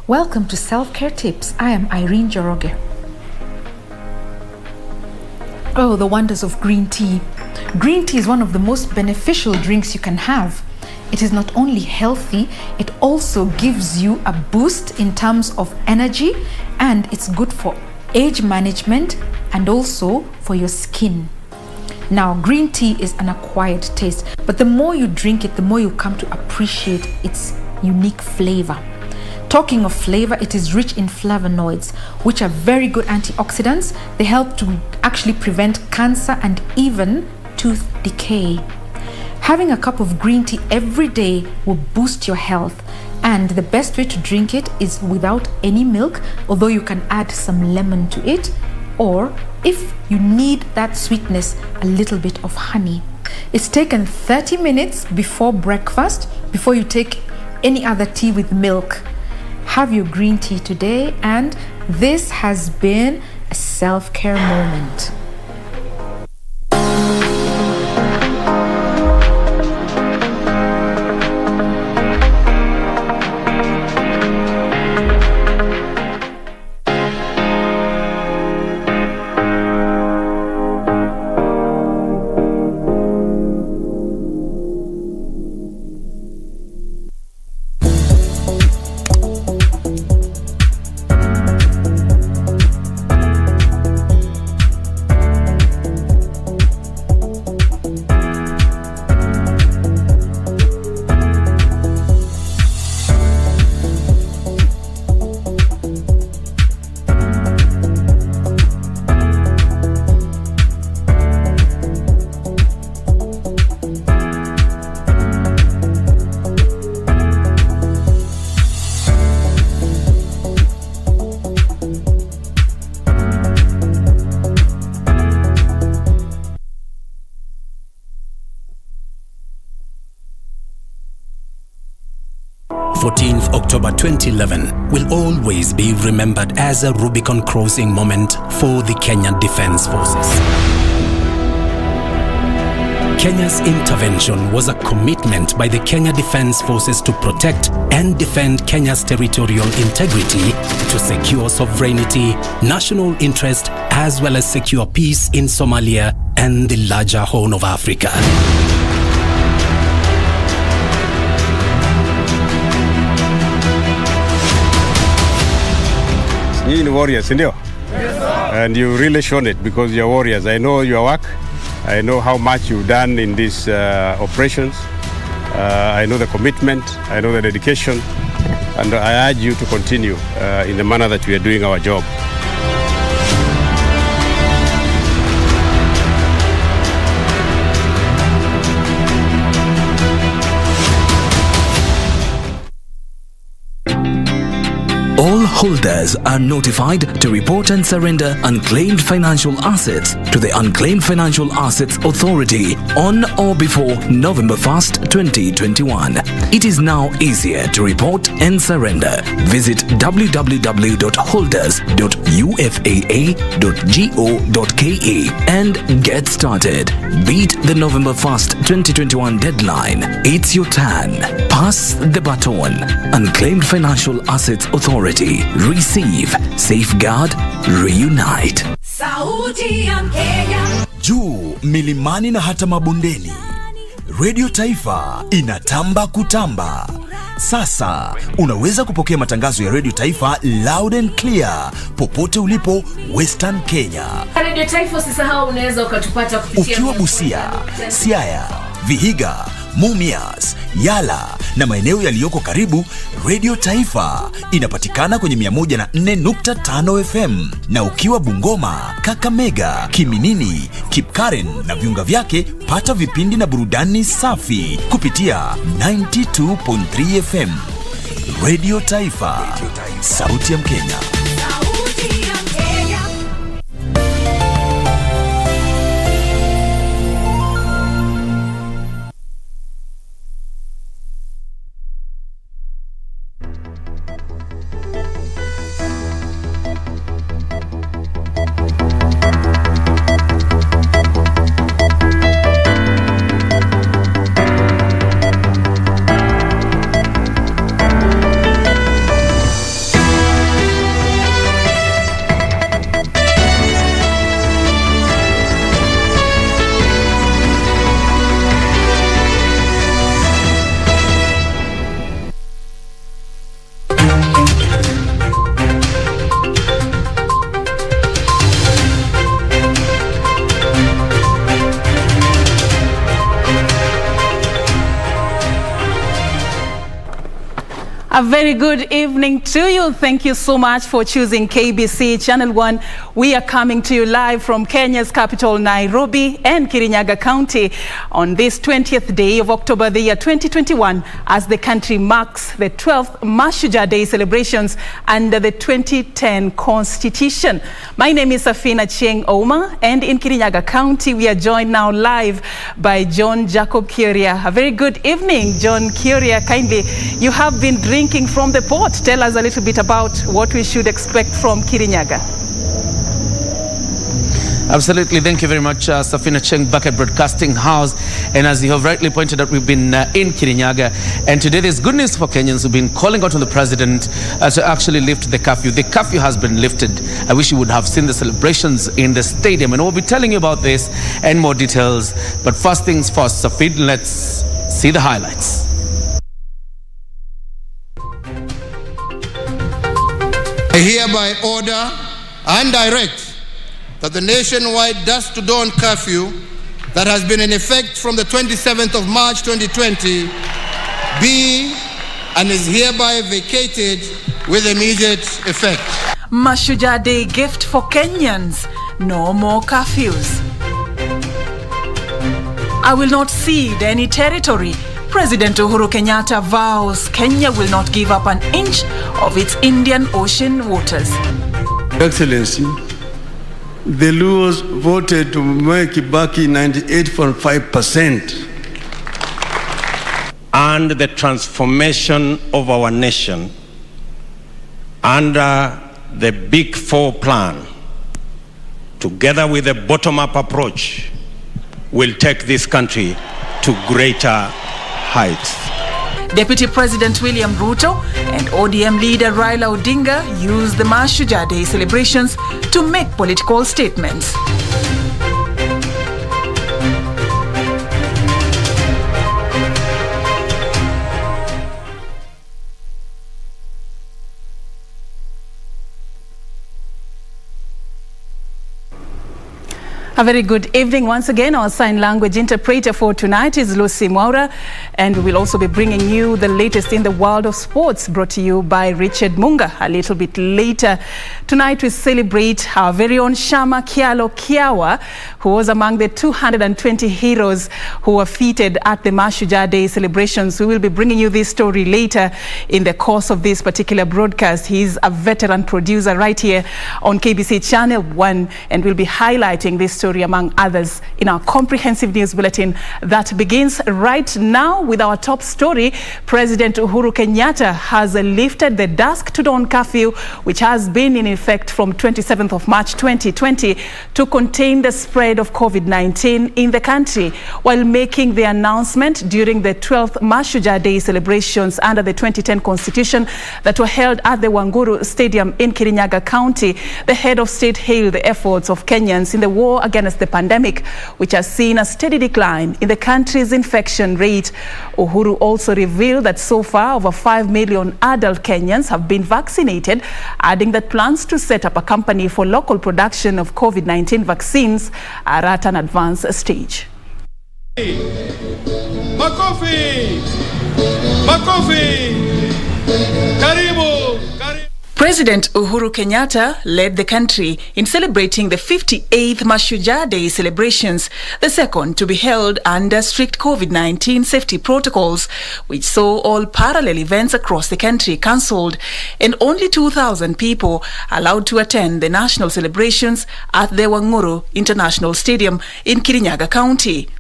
Welcome to Self-Care Tips. I am Irene Joroge. Oh, the wonders of green tea. Green tea is one of the most beneficial drinks you can have. It is not only healthy, it also gives you a boost in terms of energy, and it's good for age management and also for your skin. Now, green tea is an acquired taste, but the more you drink it, the more you come to appreciate its unique flavor. Talking of flavor, it is rich in flavonoids, which are very good antioxidants. They help to actually prevent cancer and even tooth decay. Having a cup of green tea every day will boost your health, and the best way to drink it is without any milk, although you can add some lemon to it, or if you need that sweetness, a little bit of honey. It's taken 30 minutes before breakfast, before you take any other tea with milk. Have your green tea today, and this has been a self-care moment. October 2011 will always be remembered as a Rubicon crossing moment for the Kenyan Defence Forces. Kenya's intervention was a commitment by the Kenya Defence Forces to protect and defend Kenya's territorial integrity, to secure sovereignty, national interest, as well as secure peace in Somalia and the larger Horn of Africa. You're warriors, India. Yes, and you really shown it because you're warriors. I know your work. I know how much you've done in these operations. I know the commitment. I know the dedication. And I urge you to continue in the manner that we are doing our job. All holders are notified to report and surrender unclaimed financial assets to the Unclaimed Financial Assets Authority on or before November 1st, 2021. It is now easier to report and surrender. Visit www.holders.ufaa.go.ke and get started. Beat the November 1st, 2021 deadline. It's your turn. Pass the baton. Unclaimed Financial Assets Authority. Receive, safeguard, reunite. Sauti ya Kenya. Juu milimani na hata mabondeni, Radio Taifa inatamba kutamba. Sasa unaweza kupokea matangazo ya Radio Taifa loud and clear popote ulipo Western Kenya. Radio Taifa, usisahau unaweza ukatupata kupitia ukiwa Busia, Siaya, Vihiga, Mumias, Yala na maeneo yaliyoko karibu. Radio Taifa inapatikana kwenye 104.5 FM, na ukiwa Bungoma, Kakamega, Kiminini, Kipkaren na viunga vyake, pata vipindi na burudani safi kupitia 92.3 FM. Radio Taifa, sauti ya Mkenya. A very good evening to you. Thank you so much for choosing KBC Channel 1. We are coming to you live from Kenya's capital, Nairobi and Kirinyaga County on this 20th day of October, the year 2021, as the country marks the 12th Mashujaa Day celebrations under the 2010 Constitution. My name is Serfine Achieng and in Kirinyaga County, we are joined now live by John Jacob Kioria. A very good evening, John Kioria. Kindly, you have been drinking from the pot. Tell us a little bit about what we should expect from Kirinyaga. Absolutely. Thank you very much, Serfine Achieng, back at Broadcasting House. And as you have rightly pointed out, we've been in Kirinyaga. And today there's good news for Kenyans who've been calling out on the president to actually lift the curfew. The curfew has been lifted. I wish you would have seen the celebrations in the stadium. And we'll be telling you about this and more details. But first things first, Serfine, let's see the highlights. I hereby order and direct that the nationwide dusk to dawn curfew that has been in effect from the 27th of March 2020 be and is hereby vacated with immediate effect. Mashujaa Day gift for Kenyans. No more curfews. I will not cede any territory. President Uhuru Kenyatta vows Kenya will not give up an inch of its Indian Ocean waters. Excellency, the Luos voted to make Kibaki 98.5%. And the transformation of our nation under the Big Four plan, together with a bottom-up approach, will take this country to greater heights. Deputy President William Ruto and ODM leader Raila Odinga used the Mashujaa Day celebrations to make political statements. A very good evening once again. Our sign language interpreter for tonight is Lucy Mwaura, and we will also be bringing you the latest in the world of sports, brought to you by Richard Munga a little bit later. Tonight we celebrate our very own Shama Kialo Kiawa, who was among the 220 heroes who were feted at the Mashujaa Day celebrations. We will be bringing you this story later in the course of this particular broadcast. He's a veteran producer right here on KBC Channel 1, and we'll be highlighting this story among others in our comprehensive news bulletin that begins right now with our top story. President Uhuru Kenyatta has lifted the dusk to dawn curfew, which has been in effect from 27th of March 2020 to contain the spread of COVID-19 in the country, while making the announcement during the 12th Mashujaa Day celebrations under the 2010 Constitution that were held at the Wanguru Stadium in Kirinyaga County. The head of state hailed the efforts of Kenyans in the war against the pandemic, which has seen a steady decline in the country's infection rate. Uhuru also revealed that so far over 5 million adult Kenyans have been vaccinated, adding that plans to set up a company for local production of COVID-19 vaccines are at an advanced stage. Makofi! Makofi! Karibu! President Uhuru Kenyatta led the country in celebrating the 58th Mashujaa Day celebrations, the second to be held under strict COVID-19 safety protocols, which saw all parallel events across the country cancelled and only 2,000 people allowed to attend the national celebrations at the Wanguru International Stadium in Kirinyaga County.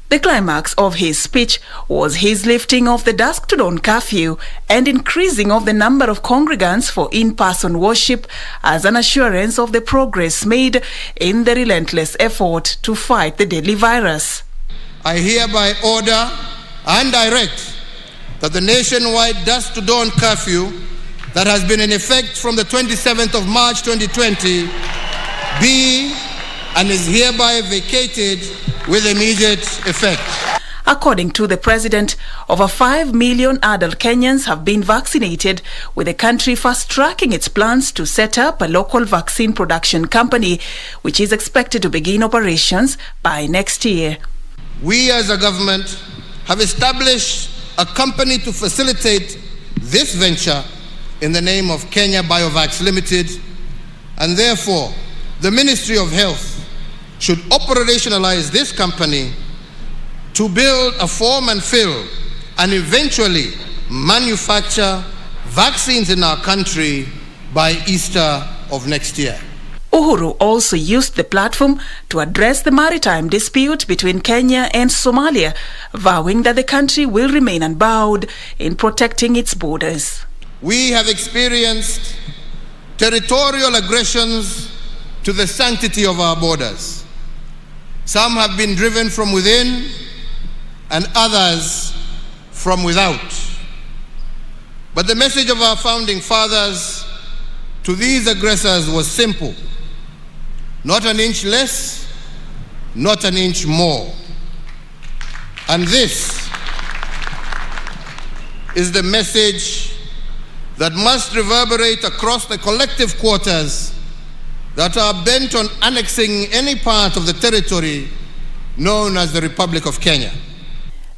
The climax of his speech was his lifting of the dusk to dawn curfew and increasing of the number of congregants for in-person worship as an assurance of the progress made in the relentless effort to fight the deadly virus. I hereby order and direct that the nationwide dusk to dawn curfew that has been in effect from the 27th of March 2020 be and is hereby vacated with immediate effect. According to the president, over 5 million adult Kenyans have been vaccinated, with the country fast-tracking its plans to set up a local vaccine production company, which is expected to begin operations by next year. We as a government have established a company to facilitate this venture in the name of Kenya Biovax Limited, and therefore the Ministry of Health should operationalize this company to build a form and fill and eventually manufacture vaccines in our country by Easter of next year. Uhuru also used the platform to address the maritime dispute between Kenya and Somalia, vowing that the country will remain unbowed in protecting its borders. We have experienced territorial aggressions to the sanctity of our borders. Some have been driven from within and others from without. But the message of our founding fathers to these aggressors was simple: not an inch less, not an inch more. And this is the message that must reverberate across the collective quarters that are bent on annexing any part of the territory known as the Republic of Kenya.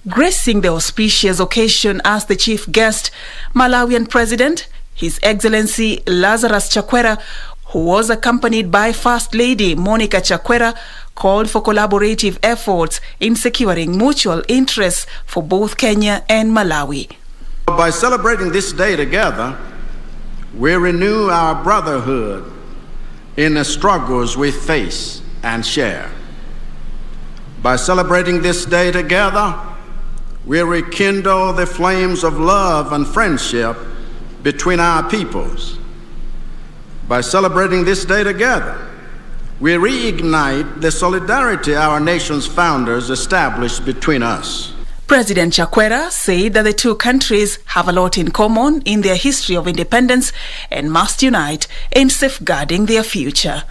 Gracing the auspicious occasion as the chief guest, Malawian President, His Excellency Lazarus Chakwera, who was accompanied by First Lady Monica Chakwera, called for collaborative efforts in securing mutual interests for both Kenya and Malawi. By celebrating this day together, we renew our brotherhood in the struggles we face and share. By celebrating this day together, we rekindle the flames of love and friendship between our peoples. By celebrating this day together, we reignite the solidarity our nation's founders established between us. President Chakwera said that the two countries have a lot in common in their history of independence and must unite in safeguarding their future.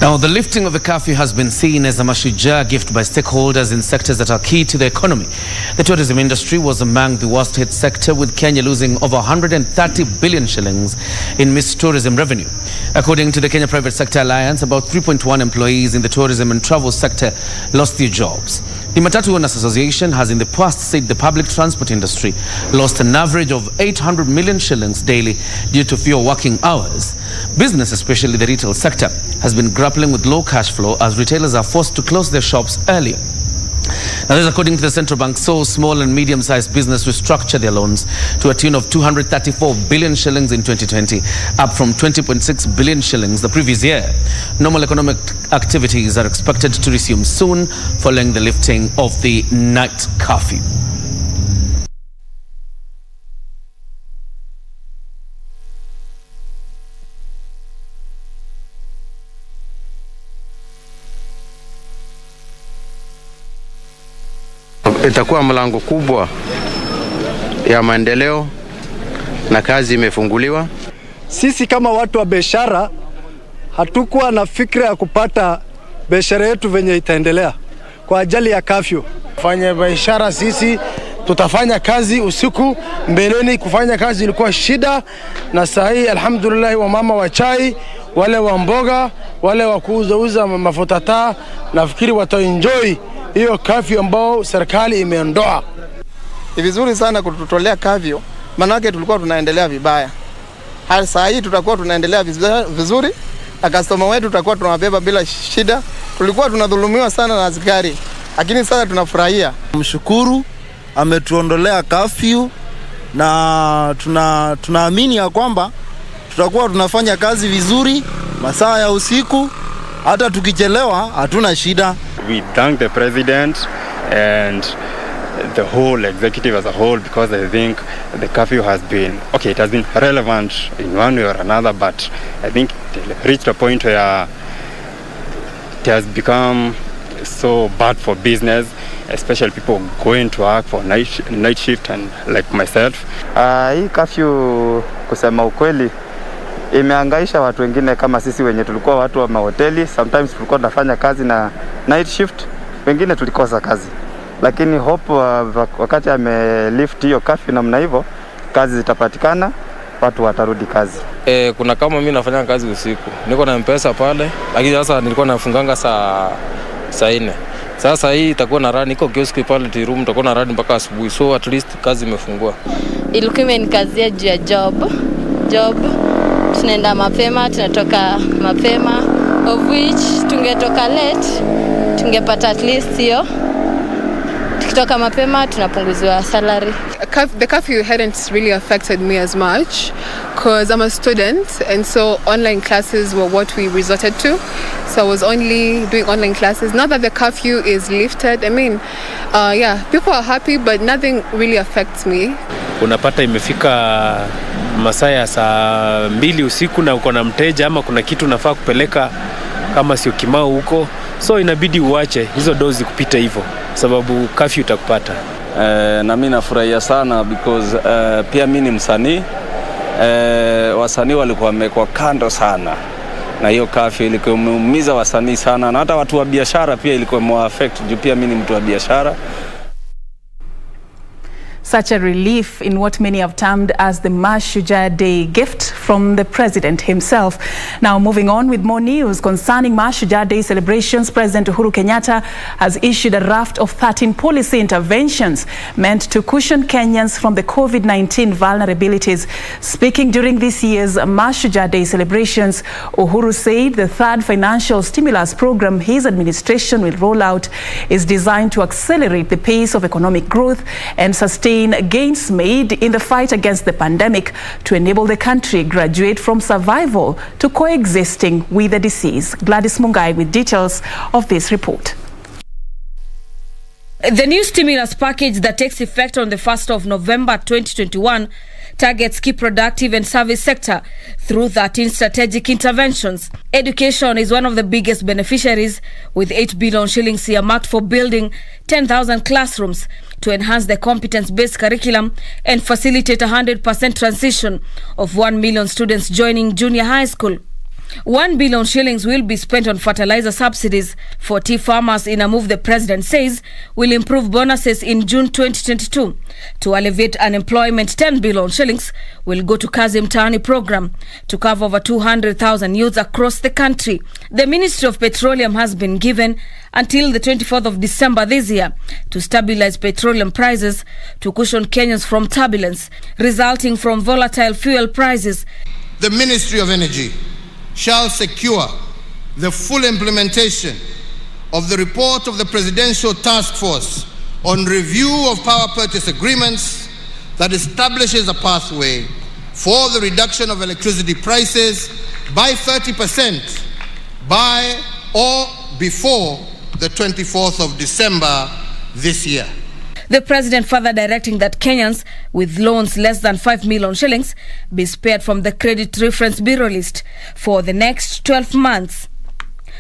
Now, the lifting of the curfew has been seen as a Mashujaa gift by stakeholders in sectors that are key to the economy. The tourism industry was among the worst hit sector, with Kenya losing over 130 billion shillings in missed tourism revenue. According to the Kenya Private Sector Alliance, about 3.1 employees in the tourism and travel sector lost their jobs. The Matatu Owners Association has in the past said the public transport industry lost an average of 800 million shillings daily due to fewer working hours. Business, especially the retail sector, has been grappling with low cash flow as retailers are forced to close their shops earlier. Now, this according to the central bank, so small and medium-sized business restructure their loans to a tune of 234 billion shillings in 2020, up from 20.6 billion shillings the previous year. Normal economic activities are expected to resume soon following the lifting of the night curfew. Itakuwa mlango kubwa ya maendeleo na kazi imefunguliwa. Sisi kama watu wa biashara hatukuwa na fikra ya kupata biashara yetu venye itaendelea kwa ajali ya kafyu. Fanya biashara sisi tutafanya kazi usiku, mbeleni kufanya kazi ilikuwa shida, na sahi alhamdulillah wa mama wa chai, wale wa mboga, wale wa kuuza mafuta taa, nafikiri wataenjoy hiyo kafyu ambao serikali imeondoa. Ni vizuri sana kututolea kafyu, manake tulikuwa tunaendelea vibaya. Hali saa hii tutakuwa tunaendelea vizuri, na customer wetu tutakuwa tunawabeba bila shida. Tulikuwa tunadhulumiwa sana na askari, lakini sasa tunafurahia. Mshukuru ametuondolea kafyu, na tunaamini ya kwamba tutakuwa tunafanya kazi vizuri masaa ya usiku, hata tukichelewa hatuna shida. We thank the president and the whole executive as a whole, because I think the curfew has been, okay, it has been relevant in one way or another, but I think it reached a point where it has become so bad for business, especially people going to work for night shift and like myself. Hii curfew kusema ukweli imehangaisha watu wengine kama sisi wenye tulikuwa watu wa mahoteli. Sometimes tulikuwa tunafanya kazi na night shift, wengine tulikosa kazi. Lakini hope wakati amelift hiyo curfew namna hivyo, kazi zitapatikana, watu watarudi kazi. Kuna kama mimi nafanya kazi usiku. Niko na M-Pesa pale, lakini sasa nilikuwa nafunganga saa 4. Sasa hii itakuwa na run, iko kioski pale tea room, itakuwa na run mpaka asubuhi. So at least kazi imefungua. Ilikuwa imenikazia juu ya job. Tunaenda mapema, tunatoka mapema, of which tungetoka late, tungepata at least hiyo. Tukitoka mapema tunapunguziwa salary. The curfew hadn't really affected me as much because I'm a student, and so online classes were what we resorted to. So I was only doing online classes. Now that the curfew is lifted, I mean, people are happy, but nothing really affects me. Unapata imefika masaa ya saa 2 usiku na uko na mteja ama kuna kitu unafaa kupeleka kama sio kimao huko, so inabidi uache hizo dozi kupita hivyo sababu curfew itakupata. Na mimi nafurahia sana because pia mimi ni msanii. Wasanii walikuwa wamekuwa kando sana na hiyo curfew ilikuwa imeumiza wasanii sana, na hata watu wa biashara pia ilikuwa imeaffect juu pia mimi ni mtu wa biashara. Such a relief in what many have termed as the Mashujaa Day gift from the president himself. Now, moving on with more news concerning Mashujaa Day celebrations, President Uhuru Kenyatta has issued a raft of 13 policy interventions meant to cushion Kenyans from the COVID-19 vulnerabilities. Speaking during this year's Mashujaa Day celebrations, Uhuru said the third financial stimulus program his administration will roll out is designed to accelerate the pace of economic growth and sustain gains made in the fight against the pandemic to enable the country graduate from survival to coexisting with the disease. Gladys Mungai with details of this report. The new stimulus package that takes effect on the 1st of November 2021 targets key productive and service sector through 13 strategic interventions. Education is one of the biggest beneficiaries, with 8 billion shillings earmarked for building 10,000 classrooms to enhance the competence-based curriculum and facilitate 100% transition of 1 million students joining junior high school. 1 billion shillings will be spent on fertilizer subsidies for tea farmers in a move the president says will improve bonuses in June 2022. To alleviate unemployment, 10 billion shillings will go to Kazi Mtaani program to cover over 200,000 youths across the country. The Ministry of Petroleum has been given until the 24th of December this year to stabilize petroleum prices to cushion Kenyans from turbulence resulting from volatile fuel prices. The Ministry of Energy shall secure the full implementation of the report of the Presidential Task Force on review of power purchase agreements that establishes a pathway for the reduction of electricity prices by 30% by or before the 24th of December this year. The president further directing that Kenyans with loans less than 5 million shillings be spared from the Credit Reference Bureau list for the next 12 months.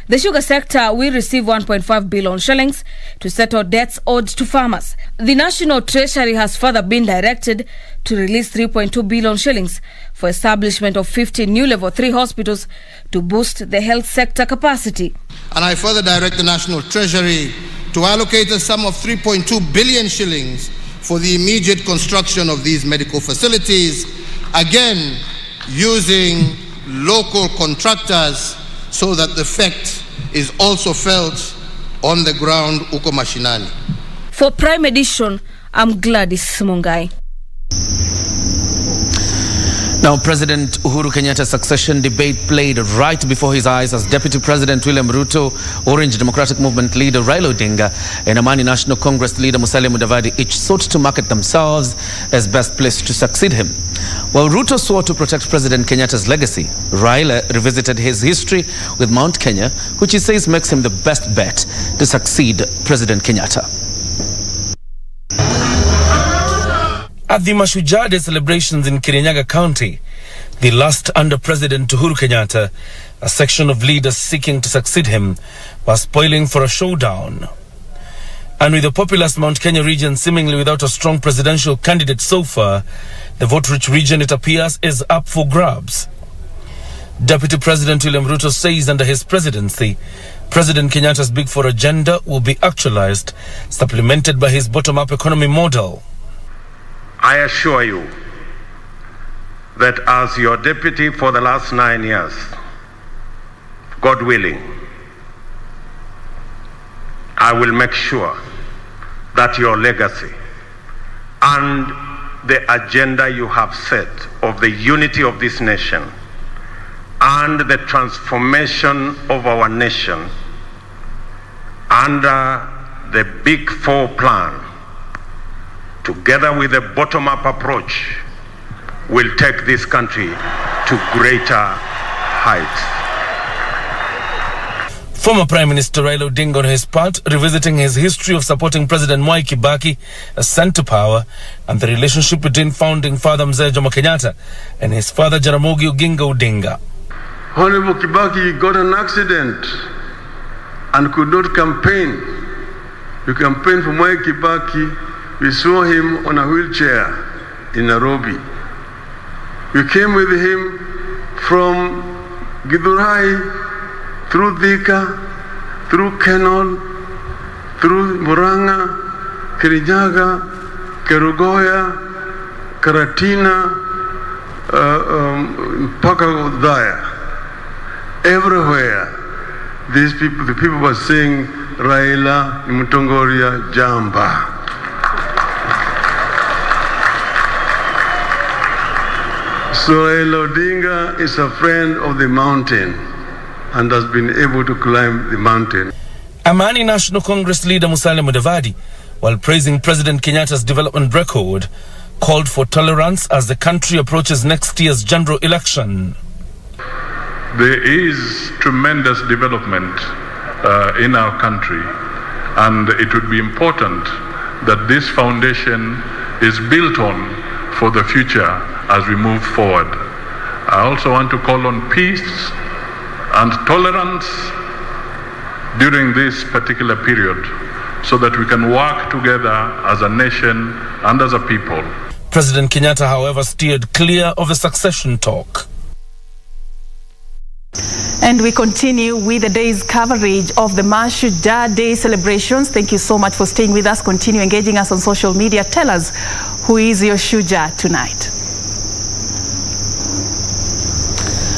The sugar sector will receive 1.5 billion shillings to settle debts owed to farmers. The National Treasury has further been directed to release 3.2 billion shillings for establishment of 50 new level 3 hospitals to boost the health sector capacity. And I further direct the National Treasury to allocate a sum of 3.2 billion shillings for the immediate construction of these medical facilities, again using local contractors so that the effect is also felt on the ground uko mashinani. For Prime Edition, I'm Gladys Mungai. Now, President Uhuru Kenyatta's succession debate played right before his eyes as Deputy President William Ruto, Orange Democratic Movement leader Raila Odinga, and Amani National Congress leader Musalia Mudavadi each sought to market themselves as best placed to succeed him. While Ruto swore to protect President Kenyatta's legacy, Raila revisited his history with Mount Kenya, which he says makes him the best bet to succeed President Kenyatta. At the Mashujaa Day celebrations in Kirinyaga County, the last under President Uhuru Kenyatta, a section of leaders seeking to succeed him was spoiling for a showdown. And with the populous Mount Kenya region seemingly without a strong presidential candidate so far, the vote-rich region, it appears, is up for grabs. Deputy President William Ruto says under his presidency, President Kenyatta's Big Four agenda will be actualized, supplemented by his bottom-up economy model. I assure you, the Big Four agenda will be actualized, supplemented by his bottom-up economy model. I assure you, the Big Four agenda will be actualized, supplemented by his bottom-up economy model. I assure you, the Big Four agenda will be actualized, supplemented by his bottom-up economy model. that as your deputy for the last 9 years, God willing, I will make sure that your legacy and the agenda you have set of the unity of this nation and the transformation of our nation under the Big Four plan, together with a bottom-up approach, will take this country to greater heights. Former Prime Minister Raila Odinga, on his part, revisiting his history of supporting President Mwai Kibaki ascent to power and the relationship between founding father Mzee Jomo Kenyatta and his father Jaramogi Oginga Odinga. Honorable Kibaki got an accident and could not campaign. You campaigned for Mwai Kibaki. We saw him on a wheelchair in Nairobi. We came with him from Githurai, through Thika, through Kenol, through Muranga, Kirinyaga, Kerugoya, Karatina, mpaka Udhaya. Everywhere, these people, the people were saying, Raila ni Mutongoria Jamba. So Raila Odinga is a friend of the mountain and has been able to climb the mountain. Amani National Congress leader Musalia Mudavadi, while praising President Kenyatta's development record, called for tolerance as the country approaches next year's general election. There is tremendous development in our country, and it would be important that this foundation is built on for the future as we move forward. I also want to call on peace and tolerance during this particular period so that we can work together as a nation and as a people. President Kenyatta, however, steered clear of a succession talk. And we continue with the day's coverage of the Mashujaa Day celebrations. Thank you so much for staying with us. Continue engaging us on social media. Tell us, who is your Shujaa tonight?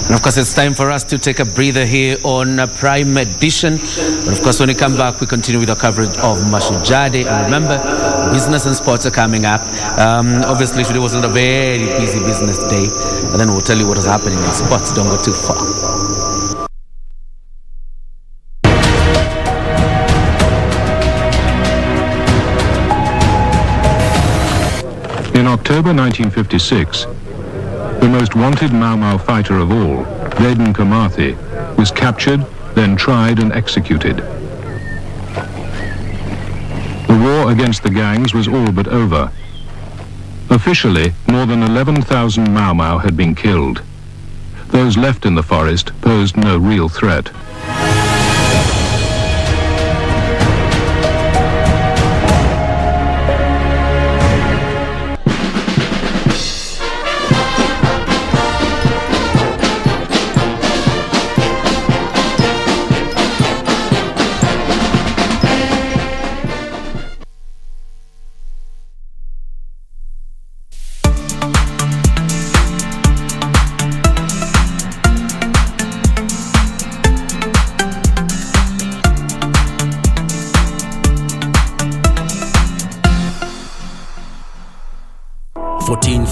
And of course, it's time for us to take a breather here on Prime Edition. But of course, when we come back, we continue with our coverage of Mashujaa Day. And remember, business and sports are coming up. Obviously, today wasn't a very busy business day. But then we'll tell you what is happening in sports. Don't go too far. In October 1956, the most wanted Mau Mau fighter of all, Dedan Kimathi, was captured, then tried and executed. The war against the gangs was all but over. Officially, more than 11,000 Mau Mau had been killed. Those left in the forest posed no real threat.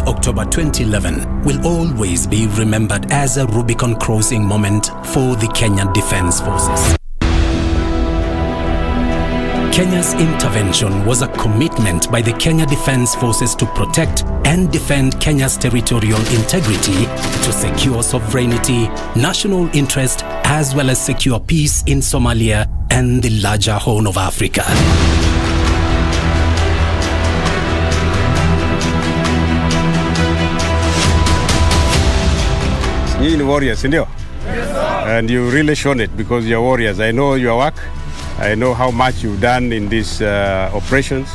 October 2011 will always be remembered as a Rubicon crossing moment for the Kenyan Defence Forces. Kenya's intervention was a commitment by the Kenya Defence Forces to protect and defend Kenya's territorial integrity, to secure sovereignty, national interest, as well as secure peace in Somalia and the larger Horn of Africa. You are warriors, India. Yes, sir. And you really shown it because you're warriors. I know your work. I know how much you've done in these operations.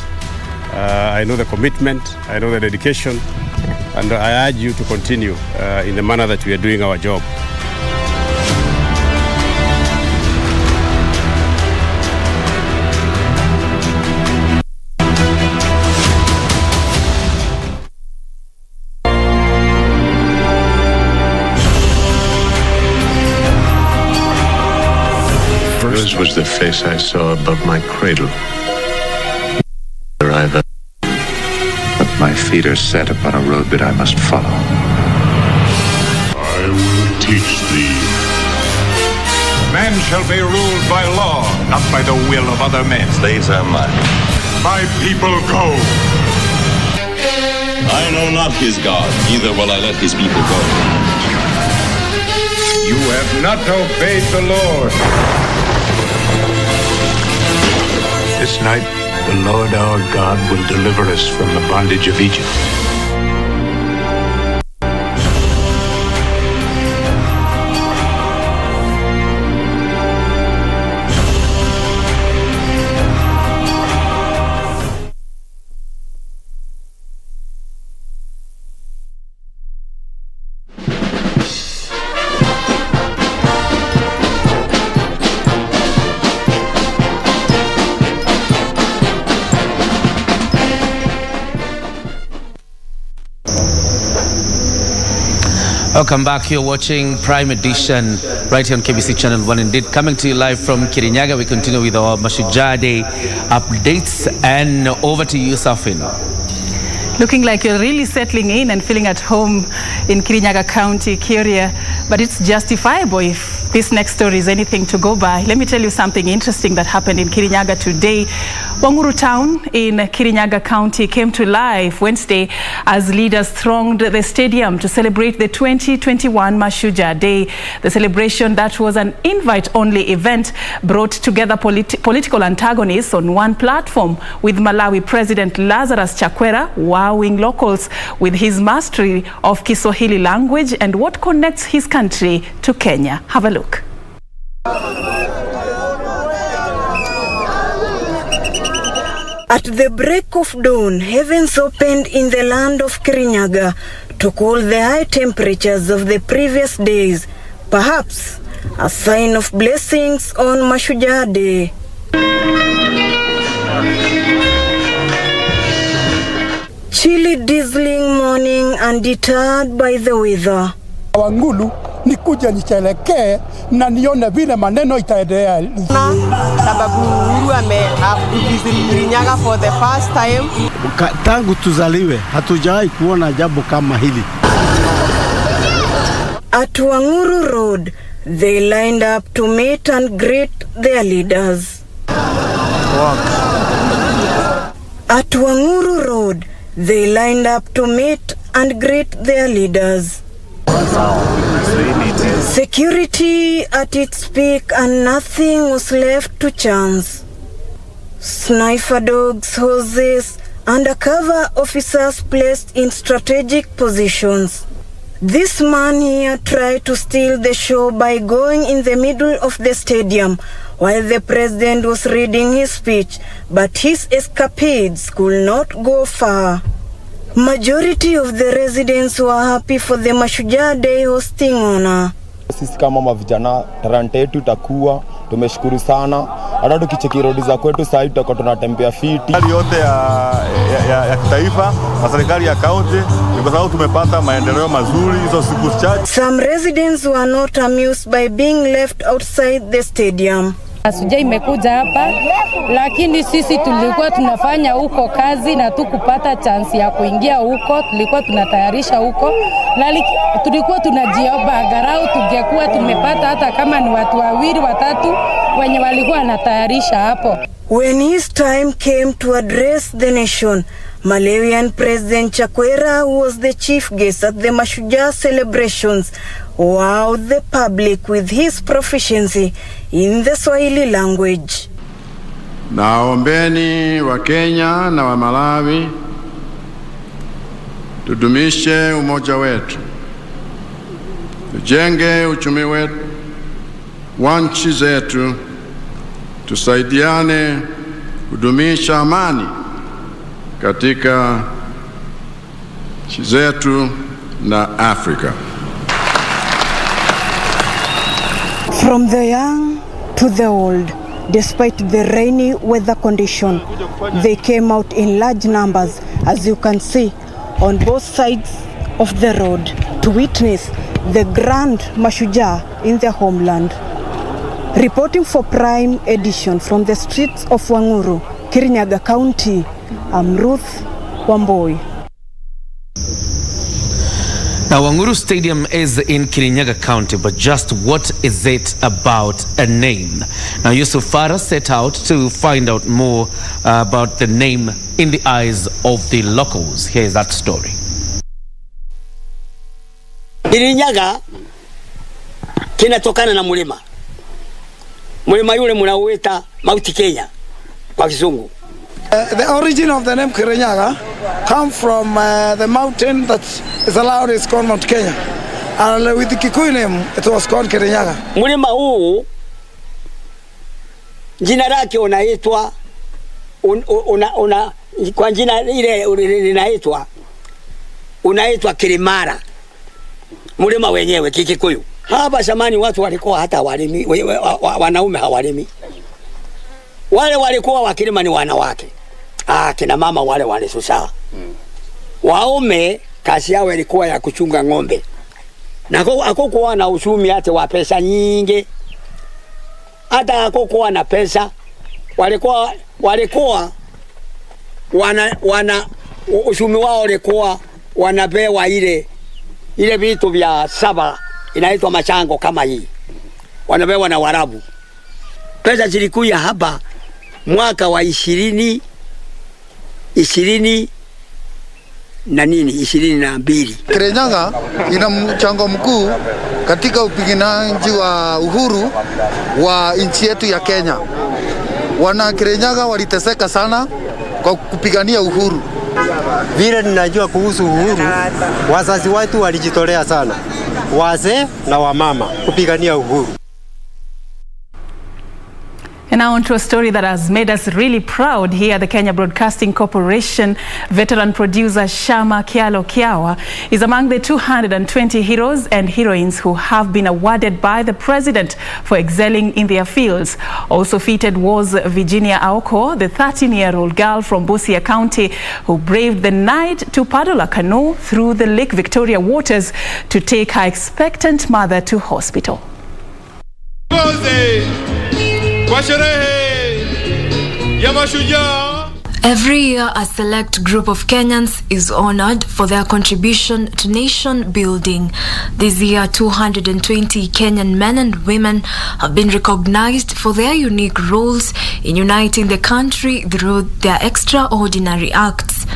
I know the commitment. I know the dedication. And I urge you to continue in the manner that we are doing our job. Yours was the face I saw above my cradle. But my feet are set upon a road that I must follow. I will teach thee. Men shall be ruled by law, not by the will of other men. Slaves are mine. My people go. I know not his God, neither will I let his people go. You have not obeyed the Lord. This night, the Lord our God will deliver us from the bondage of Egypt. Welcome back. You're watching Prime Edition right here on KBC Channel 1 indeed. Coming to you live from Kirinyaga. We continue with our Mashujaa Day updates. And over to you, Serfine. Looking like you're really settling in and feeling at home in Kirinyaga County, Kioria. But it's justifiable if this next story is anything to go by. Let me tell you something interesting that happened in Kirinyaga today. Wanguru town in Kirinyaga County came to life Wednesday as leaders thronged the stadium to celebrate the 2021 Mashujaa Day. The celebration that was an invite-only event brought together political antagonists on one platform, with Malawi President Lazarus Chakwera wowing locals with his mastery of Kiswahili language and what connects his country to Kenya. Have a look. At the break of dawn, heavens opened in the land of Kirinyaga to cool the high temperatures of the previous days, perhaps a sign of blessings on Mashujaa Day. Chilly, drizzling morning undeterred by the weather. Wangulu nikuja nichelekee na nione vile maneno itaendelea. Sababu Uhuru amevisit Kirinyaga for the first time. Tangu tuzaliwe hatujawahi kuona jambo kama hili. At Wanguru Road, they lined up to meet and greet their leaders. At Wanguru Road, they lined up to meet and greet their leaders. Security at its peak and nothing was left to chance. Sniper dogs, horses, undercover officers placed in strategic positions. This man here tried to steal the show by going in the middle of the stadium while the president was reading his speech, but his escapades could not go far. Majority of the residents were happy for the Mashujaa Day hosting honor. Sisi kama mavijana talanta yetu itakuwa, tumeshukuru sana. Hata tukicheki road za kwetu sasa hivi tutakuwa tunatembea fiti. Hali yote ya kitaifa na serikali ya county ni kwa sababu tumepata maendeleo mazuri hizo siku chache. Some residents were not amused by being left outside the stadium. Mashujaa imekuja hapa, lakini sisi tulikuwa tunafanya huko kazi na tukupata chance ya kuingia huko, tulikuwa tunatayarisha huko, na tulikuwa tunajiomba angalau tungekuwa tumepata hata kama ni watu wawili watatu wenye walikuwa wanatayarisha hapo. When his time came to address the nation, Malawian President Chakwera, who was the chief guest at the Mashujaa celebrations, wowed the public with his proficiency in the Swahili language. Naombeni wa Kenya na wa Malawi tudumishe umoja wetu, tujenge uchumi wetu wa nchi zetu, tusaidiane kudumisha amani katika nchi zetu na Afrika. From the young to the old, despite the rainy weather condition, they came out in large numbers, as you can see, on both sides of the road to witness the grand Mashujaa in their homeland. Reporting for Prime Edition from the streets of Wanguru, Kirinyaga County, I'm Ruth Wamboi. Now, Wanguru Stadium is in Kirinyaga County, but just what is it about a name? Now, Yusuf Farah set out to find out more about the name in the eyes of the locals. Here's that story. Kirinyaga kinatokana na mulima. Mulima yule mnauita Mount Kenya kwa Kizungu. The origin of the name Kirinyaga come from the mountain that is allowed is called Mount Kenya. And with the Kikuyu name, it was called Kirinyaga. Mulima huu jina lake unaitwa kwa jina ile unaitwa Kirimara. Mulima wenyewe Kikuyu. Hapa zamani watu walikuwa hata walimi, wanaume hawalimi. Wale walikuwa wakilima ni wanawake. Kina mama wale walisusha. Waume kazi yao ilikuwa ya kuchunga ng'ombe. Na hakukuwa na uchumi hata wa pesa nyingi. Hata hakukuwa na pesa. Walikuwa wana uchumi wao ulikuwa wanapewa ile vitu vya saba inaitwa machango kama hii. Wanapewa na Warabu. Pesa zilikuja hapa mwaka wa 22 Kirinyaga ina mchango mkuu katika upiganaji wa uhuru wa nchi yetu ya Kenya. Wana Kirinyaga waliteseka sana kwa kupigania uhuru. Vile ninajua kuhusu uhuru, wazazi wetu walijitolea sana, wazee na wamama kupigania uhuru. And now on to a story that has made us really proud here at the Kenya Broadcasting Corporation. Veteran producer Shama Kialo Kiawa is among the 220 heroes and heroines who have been awarded by the President for excelling in their fields. Also featured was Virginia Aoko, the 13-year-old girl from Busia County who braved the night to paddle a canoe through the Lake Victoria waters to take her expectant mother to hospital. Every year, a select group of Kenyans is honored for their contribution to nation building. This year, 220 Kenyan men and women have been recognized for their unique roles in uniting the country through their extraordinary acts.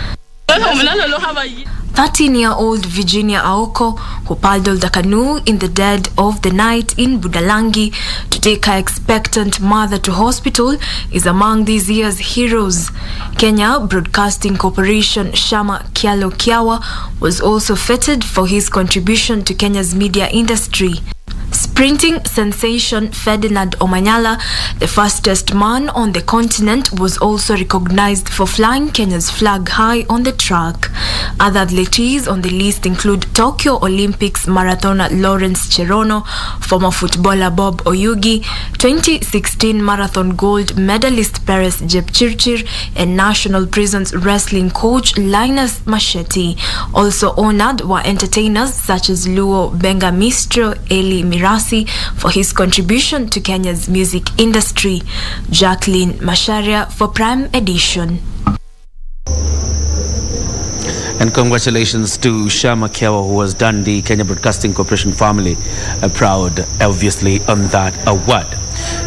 13-year-old Virginia Aoko, who paddled a canoe in the dead of the night in Budalangi to take her expectant mother to hospital, is among this year's heroes. Kenya Broadcasting Corporation Shama Kialo Kiawa was also feted for his contribution to Kenya's media industry. Sprinting sensation Ferdinand Omanyala, the fastest man on the continent, was also recognized for flying Kenya's flag high on the track. Other athletes on the list include Tokyo Olympics marathoner Lawrence Cherono, former footballer Bob Oyugi, 2016 marathon gold medalist Perez Jepchirchir, and National Prisons wrestling coach Linus Machete. Also honored were entertainers such as Luo Benga Mistro, Eli Mirasi for his contribution to Kenya's music industry. Jacqueline Masharia for Prime Edition. And congratulations to Shama Kiawa, who has done the Kenya Broadcasting Corporation family proud, obviously, on that award.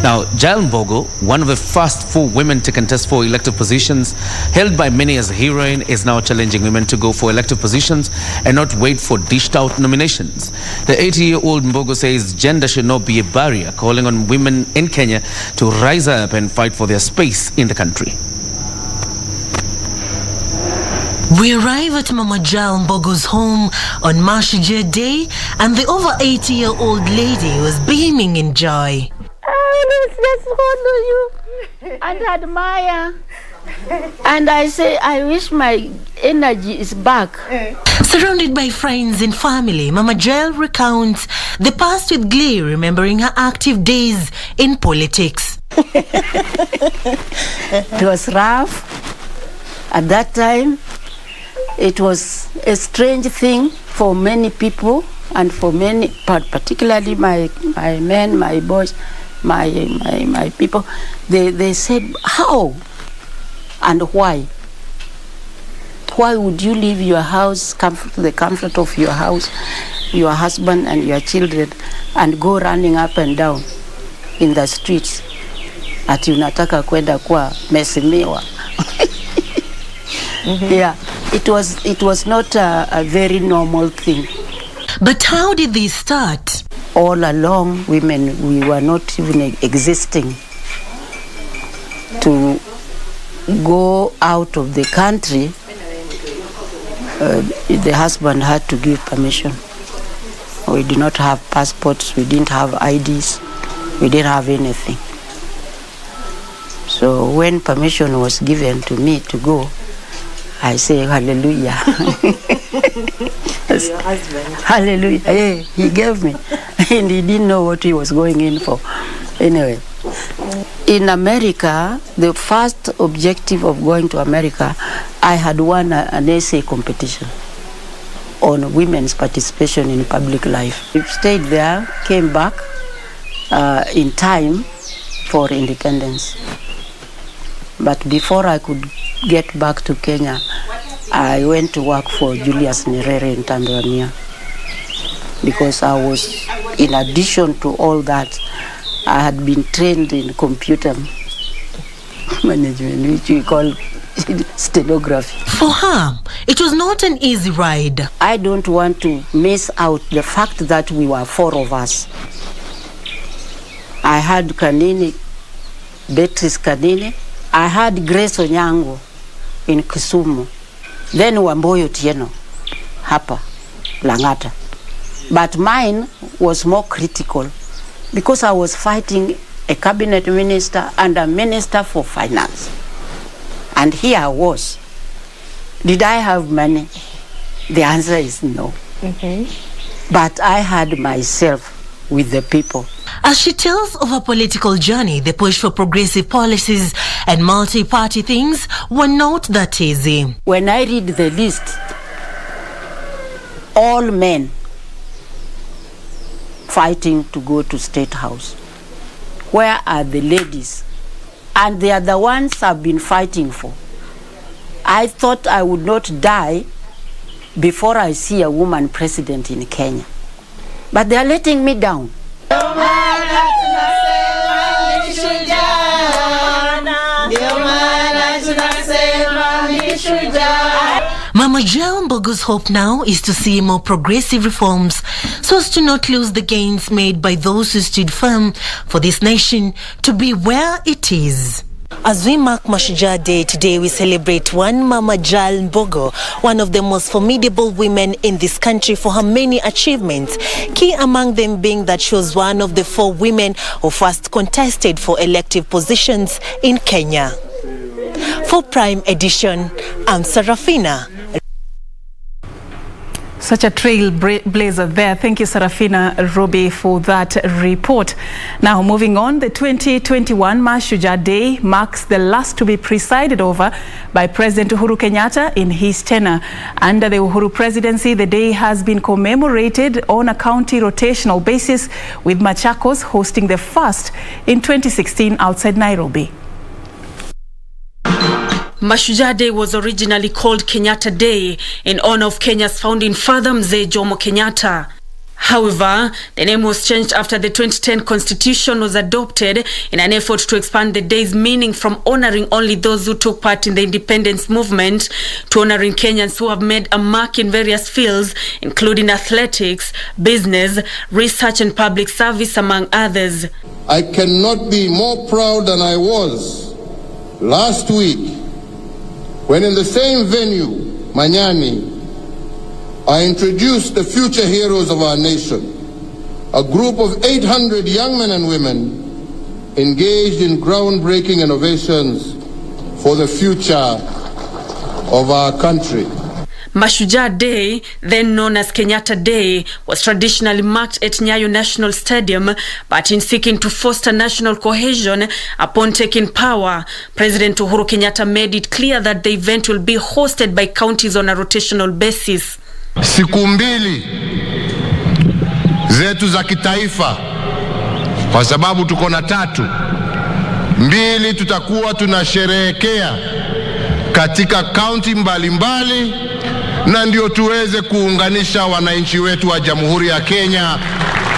Now, Jael Mbogo, one of the first 4 women to contest for elective positions, held by many as a heroine, is now challenging women to go for elective positions and not wait for dished-out nominations. The 80-year-old Mbogo says gender should not be a barrier, calling on women in Kenya to rise up and fight for their space in the country. We arrive at Mama Jael Mbogo's home on Mashujaa Day, and the over 80-year-old lady was beaming in joy. I just follow you and admire. And I say, I wish my energy is back. Surrounded by friends and family, Mama Jael recounts the past with glee, remembering her active days in politics. It was rough at that time. It was a strange thing for many people and for many, particularly my men, my boys, my people, they said, how and why? Why would you leave your house, the comfort of your house, your husband and your children, and go running up and down in the streets? Ati unataka kwenda kwa mesimiwa. Yeah, it was not a very normal thing. But how did they start? All along, women, we were not even existing to go out of the country. The husband had to give permission. We did not have passports, we didn't have IDs, we didn't have anything. So when permission was given to me to go, I say hallelujah. Your husband. Hallelujah. Yeah, he gave me. And he didn't know what he was going in for. Anyway, in America, the first objective of going to America, I had won an essay competition on women's participation in public life. We stayed there, came back in time for independence. But before I could get back to Kenya, I went to work for Julius Nyerere in Tanzania, because I was, in addition to all that, I had been trained in computer management, which we call stenography. For her, it was not an easy ride. I don't want to miss out the fact that we were 4 of us. I had Kanini, Beatrice Kanini, I had Grace Onyango in Kisumu, then Wamboyo Tieno, hapa, Langata. But mine was more critical because I was fighting a cabinet minister and a minister for finance. And here I was. Did I have money? The answer is no. But I had myself with the people. As she tells of her political journey, the push for progressive policies and multi-party things were not that easy. When I read the list, all men fighting to go to State House. Where are the ladies? And they are the ones I've been fighting for. I thought I would not die before I see a woman president in Kenya. But they are letting me down. Mama Jael Mbogo's hope now is to see more progressive reforms so as to not lose the gains made by those who stood firm for this nation to be where it is. As we mark Mashujaa Day today, we celebrate one Mama Jael Mbogo, one of the most formidable women in this country for her many achievements, key among them being that she was one of the 4 women who first contested for elective positions in Kenya. For Prime Edition, I'm Serfine. Such a trailblazer there. Thank you, Serfine Robi, for that report. Now, moving on, the 2021 Mashujaa Day marks the last to be presided over by President Uhuru Kenyatta in his tenure. Under the Uhuru presidency, the day has been commemorated on a county rotational basis, with Machakos hosting the first in 2016 outside Nairobi. Mashujaa Day was originally called Kenyatta Day in honor of Kenya's founding father, Mzee Jomo Kenyatta. However, the name was changed after the 2010 Constitution was adopted in an effort to expand the day's meaning from honoring only those who took part in the independence movement to honoring Kenyans who have made a mark in various fields, including athletics, business, research and public service, among others. I cannot be more proud than I was last week when in the same venue, Manyani, I introduced the future heroes of our nation, a group of 800 young men and women engaged in groundbreaking innovations for the future of our country. Mashujaa Day, then known as Kenyatta Day, was traditionally marked at Nyayo National Stadium, but in seeking to foster national cohesion upon taking power, President Uhuru Kenyatta made it clear that the event will be hosted by counties on a rotational basis. Siku mbili zetu za kitaifa kwa sababu tuko na 3. 2 tutakuwa tunasherehekea katika kaunti mbalimbali, na ndio tuweze kuunganisha wananchi wetu wa Jamhuri ya Kenya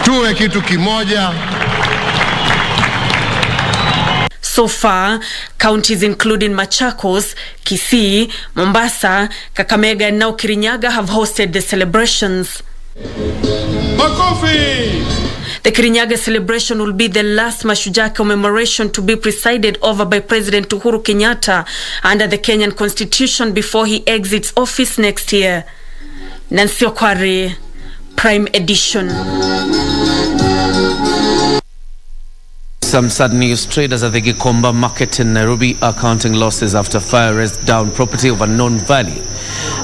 tuwe kitu kimoja. So far, counties including Machakos, Kisii, Mombasa, Kakamega and now Kirinyaga have hosted the celebrations. Makofi! The Kirinyaga celebration will be the last Mashujaa commemoration to be presided over by President Uhuru Kenyatta under the Kenyan Constitution before he exits office next year. Nancy Okware, Prime Edition. Some sad news. Traders at the Gikomba market in Nairobi are counting losses after fire rests down property of unknown value.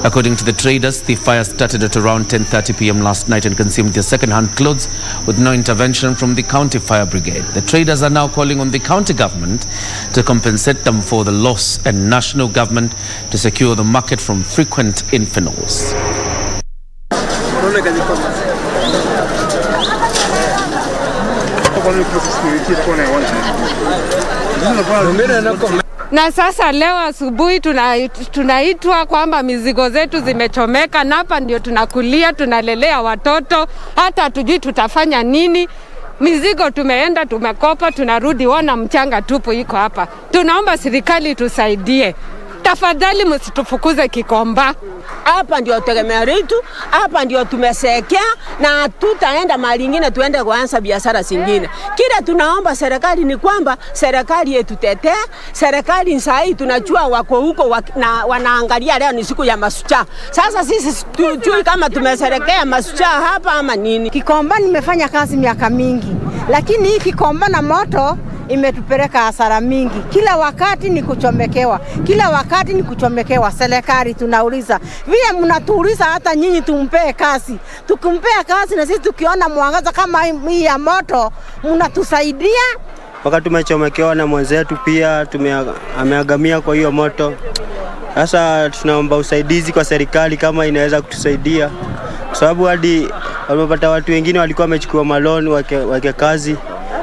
According to the traders, the fire started at around 10:30 p.m. last night and consumed their second-hand clothes with no intervention from the county fire brigade. The traders are now calling on the county government to compensate them for the loss and national government to secure the market from frequent infernals. Na sasa leo asubuhi tunaitwa kwamba mizigo zetu zimechomeka, na hapa ndio tunakulia, tunalelea watoto, hata tujui tutafanya nini. Mizigo tumeenda, tumekopa, tunarudi wana mchanga tupo iko hapa. Tunaomba serikali tusaidie. Tafadhali msitufukuze Gikomba. Hapa ndio tegemeo letu, hapa ndio tumesekea, na tutaenda mahali nyingine tuende kuanza biashara zingine. Kila tunaomba serikali ni kwamba serikali yetutetee. Serikali sasa tunajua wako huko na wanaangalia leo ni siku ya Mashujaa. Sasa sisi tujui kama tumeserekea Mashujaa hapa ama nini. Gikomba nimefanya kazi miaka mingi, lakini hii Gikomba na moto imetupeleka hasara mingi. Kila wakati ni kuchomekewa, kila wakati ni kuchomekewa. Serikali tunauliza, vile mnatuuliza hata nyinyi tumpee kazi. Tukimpea kazi na sisi tukiona mwangaza kama hii ya moto, mnatusaidia. Wakati tumechomekewa na mwenzetu pia ameagamia kwa hiyo moto. Sasa tunaomba usaidizi kwa serikali kama inaweza kutusaidia. Kwa sababu hadi walipata watu wengine walikuwa wamechukua maloni wake kazi.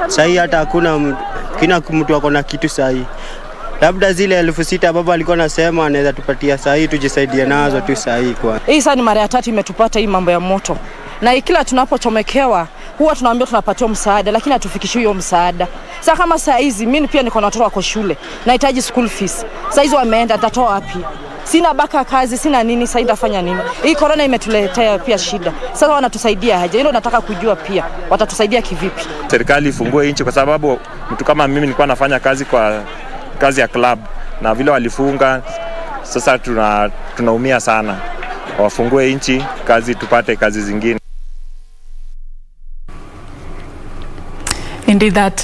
Sasa hata hakuna mtu wako na kitu sahi. Labda zile 6,000 baba alikuwa anasema anaweza tupatia sahi tujisaidie nazo tu sahi kwa. Hii sasa ni mara ya 3 imetupata hii mambo ya moto. Na kila tunapochomekewa huwa tunaambiwa tunapatiwa msaada, lakini hatufikishi hiyo msaada. Sasa kama saa hizi mimi pia niko na watoto wako shule, nahitaji school fees. Sasa hizo wameenda, nitatoa wapi? Sina baka kazi, sina nini, sasa nitafanya nini? Hii corona imetuletea pia shida. Sasa wanatusaidia haja. Hilo nataka kujua pia. Watatusaidia kivipi? Serikali ifungue nchi, kwa sababu mtu kama mimi nilikuwa nafanya kazi kwa kazi ya club, na vile walifunga sasa tunaumia sana. Wafungue nchi, kazi tupate kazi zingine. Indeed, that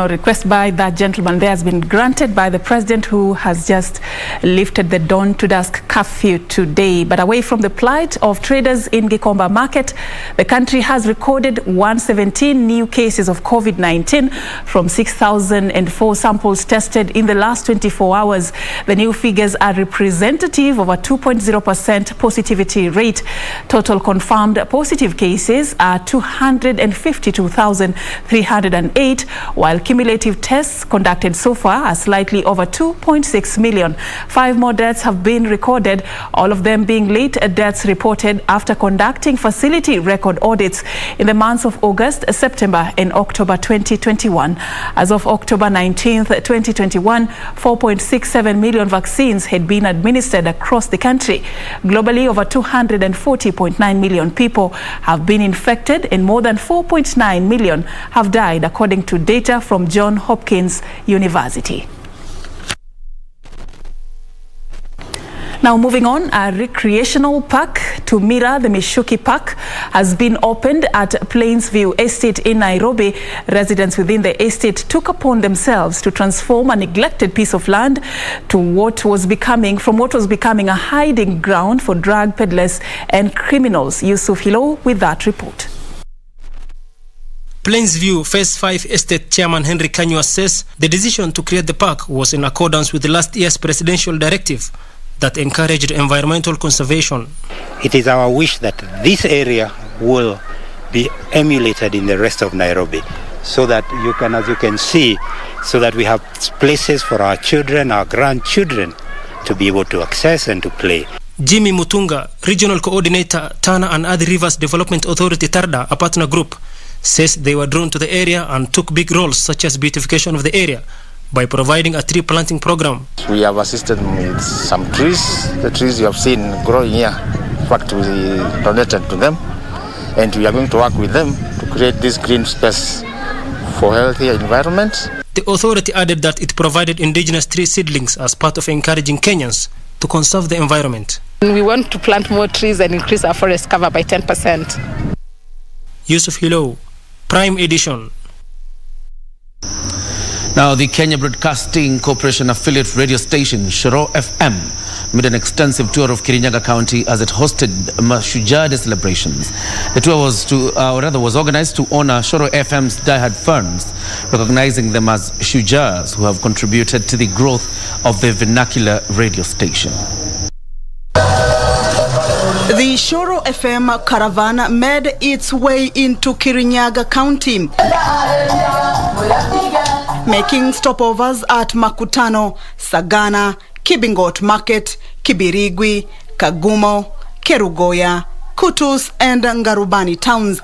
request by that gentleman there has been granted by the president, who has just lifted the dawn to dusk curfew today. But away from the plight of traders in Gikomba market, the country has recorded 117 new cases of COVID-19 from 6,004 samples tested in the last 24 hours. The new figures are representative of a 2.0% positivity rate. Total confirmed positive cases are 252,308, while cumulative tests conducted so far are slightly over 2.6 million. 5 more deaths have been recorded, all of them being late deaths reported after conducting facility record audits in the months of August, September and October 2021. As of October 19th, 2021, 4.67 million vaccines had been administered across the country. Globally, over 240.9 million people have been infected and more than 4.9 million have died, according to data from Johns Hopkins University. Now moving on, a recreational park to mirror the Mishuki Park has been opened at Plainsview Estate in Nairobi. Residents within the estate took upon themselves to transform a neglected piece of land to what was becoming a hiding ground for drug peddlers and criminals. Yusuf Hilo with that report. Plainsview Phase 5 Estate Chairman Henry Kanywa says the decision to create the park was in accordance with the last year's presidential directive that encouraged environmental conservation. It is our wish that this area will be emulated in the rest of Nairobi. so that as you can see, so that we have places for our children, our grandchildren to be able to access and to play. Jimmy Mutunga, Regional Coordinator, Tana and Athi Rivers Development Authority Tarda, a partner group, says they were drawn to the area and took big roles such as beautification of the area by providing a tree planting program. We have assisted with some trees. The trees you have seen growing here, in fact we donated to them, and we are going to work with them to create this green space for healthy environment. The authority added that it provided indigenous tree seedlings as part of encouraging Kenyans to conserve the environment. We want to plant more trees and increase our forest cover by 10%. Yusuf Hilo, Prime Edition. Now, the Kenya Broadcasting Corporation affiliate radio station, Shoro FM, made an extensive tour of Kirinyaga County as it hosted Mashujaa Day celebrations. The tour was organized to honor Shoro FM's diehard fans, recognizing them as Shujaas who have contributed to the growth of the vernacular radio station. The Shoro FM caravan made its way into Kirinyaga County, making stopovers at Makutano, Sagana, Kibingot Market, Kibirigwi, Kagumo, Kerugoya, Kutus and Ngarubani towns.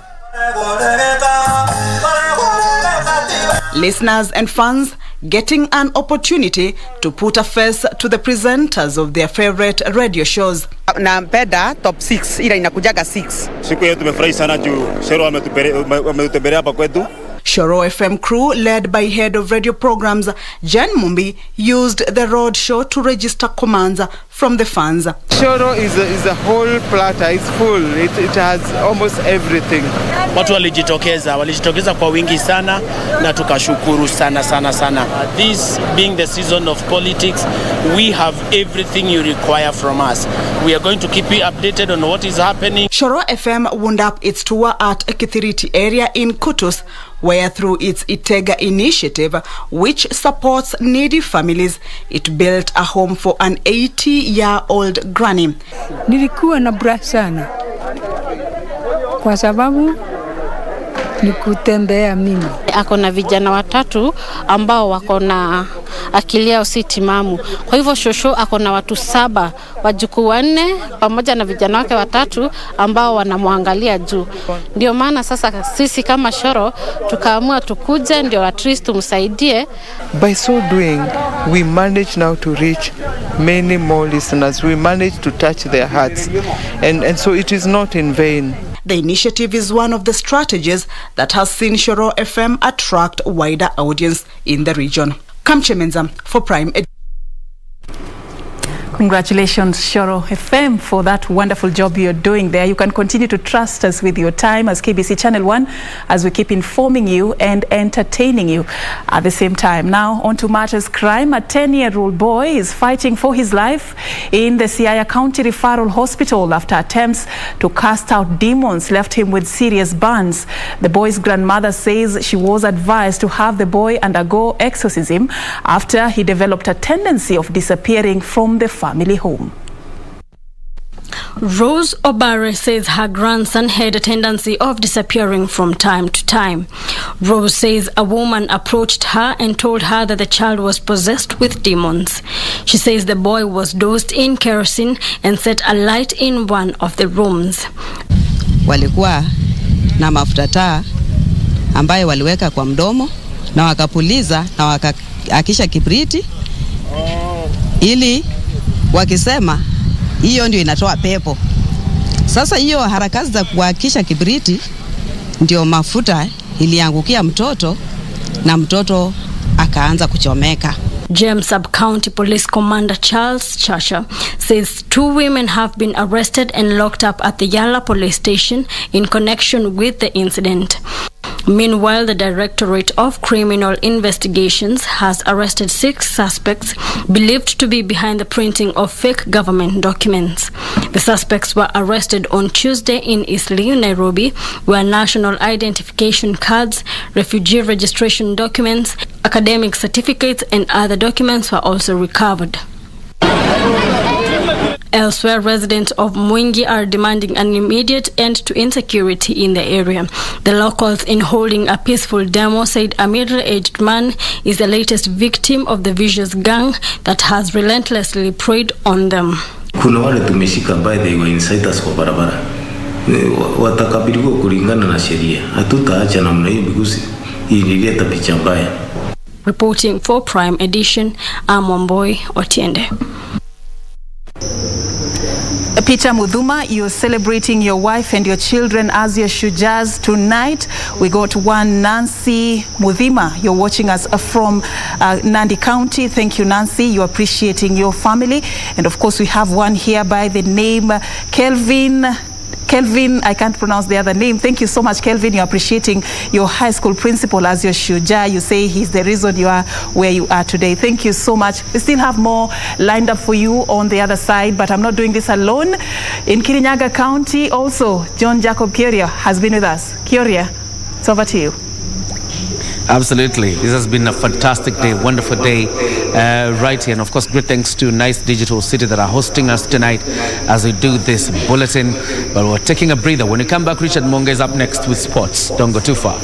Listeners and fans getting an opportunity to put a face to the presenters of their favorite radio shows. Nampenda top 6 ila inakujaga 6. Siku yetu tumefurahi sana juu Shoro ametutembelea hapa kwetu. Shoro FM crew, led by head of radio programs Jan Mumbi, used the road show to register commands from the fans. Shoro is a whole platter. It's full. It has almost everything. Watu walijitokeza kwa wingi sana na tukashukuru sana. This being the season of politics, we have everything you require from us. We are going to keep you updated on what is happening. Shoro FM wound up its tour at Kithiriti area in Kutus, where through its Itega initiative, which supports needy families, it built a home for an 80-year-old granny. Nilikuwa na braha sana kwa sababu ni kutembea mimi. Ako na vijana watatu ambao wako na akili yao si timamu. Kwa hivyo shosho ako na watu 7, wajukuu 4 pamoja na vijana wake watatu ambao wanamwangalia juu. Ndio maana sasa sisi kama Shoro tukaamua tukuje ndio at least tumsaidie. By so doing, we manage now to reach many more listeners. We manage to touch their hearts. And so it is not in vain. The initiative is one of the strategies that has seen Shoro FM attract wider audience in the region. Kamche Menza for Prime. Congratulations, Shoro FM, for that wonderful job you're doing there. You can continue to trust us with your time as KBC Channel 1 as we keep informing you and entertaining you at the same time. Now, on to matters crime. A 10-year-old boy is fighting for his life in the Siaya County Referral Hospital after attempts to cast out demons left him with serious burns. The boy's grandmother says she was advised to have the boy undergo exorcism after he developed a tendency of disappearing from the family home. Rose Obare says her grandson had a tendency of disappearing from time to time. Rose says a woman approached her and told her that the child was possessed with demons. She says the boy was dosed in kerosene and set a light in one of the rooms. Walikuwa na mafuta taa ambayo waliweka kwa mdomo na wakapuliza na wakaakisha kibriti ili wakisema hiyo ndio inatoa pepo. Sasa hiyo harakati za kuhakisha kibriti ndio mafuta iliangukia mtoto na mtoto akaanza kuchomeka. James Sub-County Police Commander Charles Chacha says 2 women have been arrested and locked up at the Yala police station in connection with the incident. Meanwhile, the Directorate of Criminal Investigations has arrested 6 suspects believed to be behind the printing of fake government documents. The suspects were arrested on Tuesday in Eastleigh, Nairobi, where national identification cards, refugee registration documents, academic certificates and other documents were also recovered. Elsewhere, residents of Mwingi are demanding an immediate end to insecurity in the area. The locals, in holding a peaceful demo, said a middle-aged man is the latest victim of the vicious gang that has relentlessly preyed on them. Kuna wale tumeshika by the way insiders kwa barabara. Watakabiliwa kulingana na sheria. Hatutaacha namna hiyo because ilileta picha mbaya. Reporting for Prime Edition, I'm Wamboi Otiende. Peter Mudhuma, you're celebrating your wife and your children as your Mashujaas tonight. We got one Nancy Mudhima. You're watching us from Nandi County. Thank you, Nancy. You're appreciating your family. And of course, we have one here by the name Kelvin, I can't pronounce the other name. Thank you so much, Kelvin. You're appreciating your high school principal as your Mashujaa. You say he's the reason you are where you are today. Thank you so much. We still have more lined up for you on the other side, but I'm not doing this alone. In Kirinyaga County, also, John Jacob Kioria has been with us. Kioria, it's over to you. Absolutely. This has been a fantastic day, wonderful day right here. And of course, great thanks to Nice Digital City that are hosting us tonight as we do this bulletin. But we're taking a breather. When we come back, Richard Mbogo is up next with sports. Don't go too far.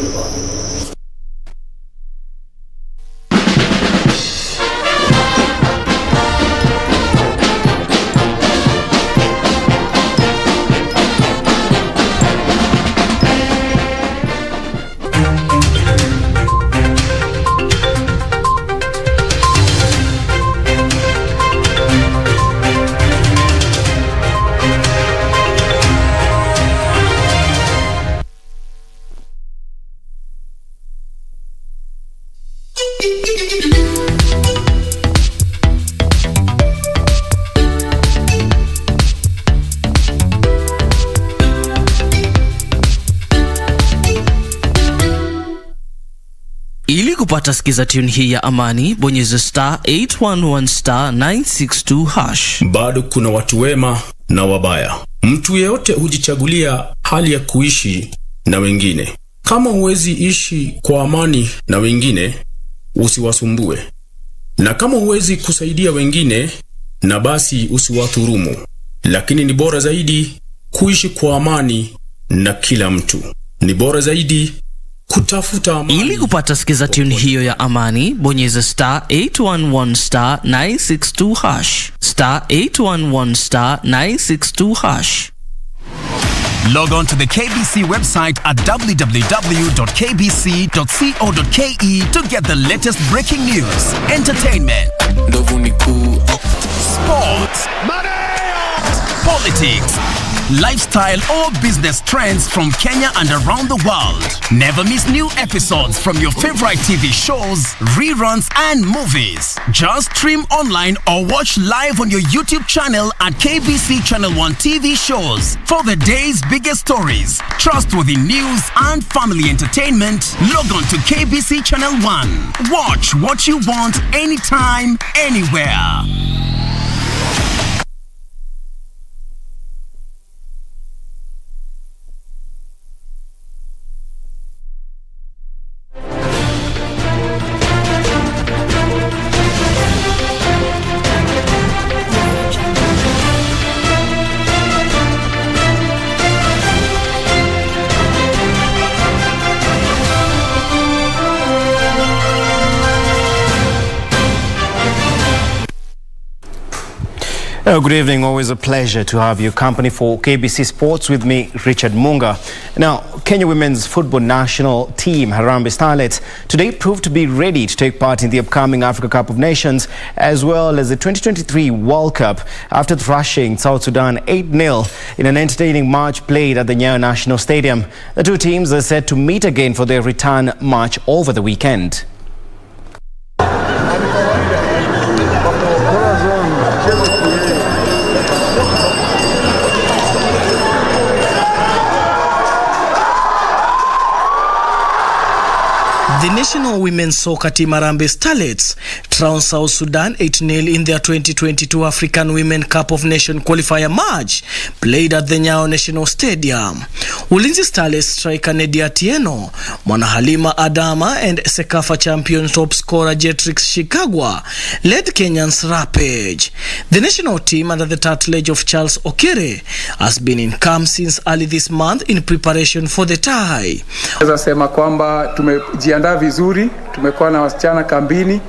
Ili kupata sikiza tune hii ya amani, bonyeza *811*962#. Bado kuna watu wema na wabaya. Mtu yeyote hujichagulia hali ya kuishi na wengine. Kama huwezi ishi kwa amani na wengine, usiwasumbue. Na kama huwezi kusaidia wengine, na basi usiwadhulumu. Lakini ni bora zaidi kuishi kwa amani na kila mtu. Ni bora zaidi kutafuta amani. Ili kupata sikiza tune hiyo ya amani, bonyeza *811*962#. *811*962#. Log on to the KBC website at www.kbc.co.ke to get the latest breaking news, entertainment, sports, politics, lifestyle or business trends from Kenya and around the world. Never miss new episodes from your favorite TV shows, reruns and movies. Just stream online or watch live on your YouTube channel at KBC Channel 1 TV shows. For the day's biggest stories, trustworthy news and family entertainment, log on to KBC Channel 1. Watch what you want anytime, anywhere. Good evening. Always a pleasure to have your company for KBC Sports with me, Richard Mbogo. Now, Kenya women's football national team, Harambee Starlets, today proved to be ready to take part in the upcoming Africa Cup of Nations as well as the 2023 World Cup after thrashing South Sudan 8-0 in an entertaining match played at the Nyayo National Stadium. The two teams are set to meet again for their return match over the weekend. The national women's soccer team Harambee Starlets trounced South Sudan 8-0 in their 2022 African Women Cup of Nations qualifier match played at the Nyayo National Stadium. Ulinzi Starlets striker Nedi Atieno, Mwana Halima Adama and Sekafa champion top scorer Jetrix Shikagwa led Kenyan's Rampage. The national team under the tutelage of Charles Okere has been in camp since early this month in preparation for the tie. Naweza sema kwamba tumejiandaa vizuri, tumekuwa na wasichana kambini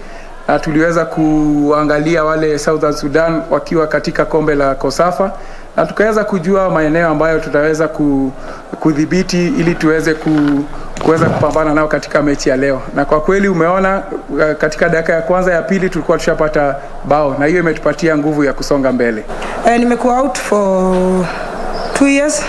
na tuliweza kuangalia wale Southern Sudan wakiwa katika kombe la Kosafa na tukaweza kujua maeneo ambayo tutaweza kudhibiti ili tuweze kuweza kupambana nao katika mechi ya leo. Na kwa kweli umeona katika dakika ya kwanza ya pili tulikuwa tushapata bao na hiyo imetupatia nguvu ya kusonga mbele. Nimekuwa out for 2 years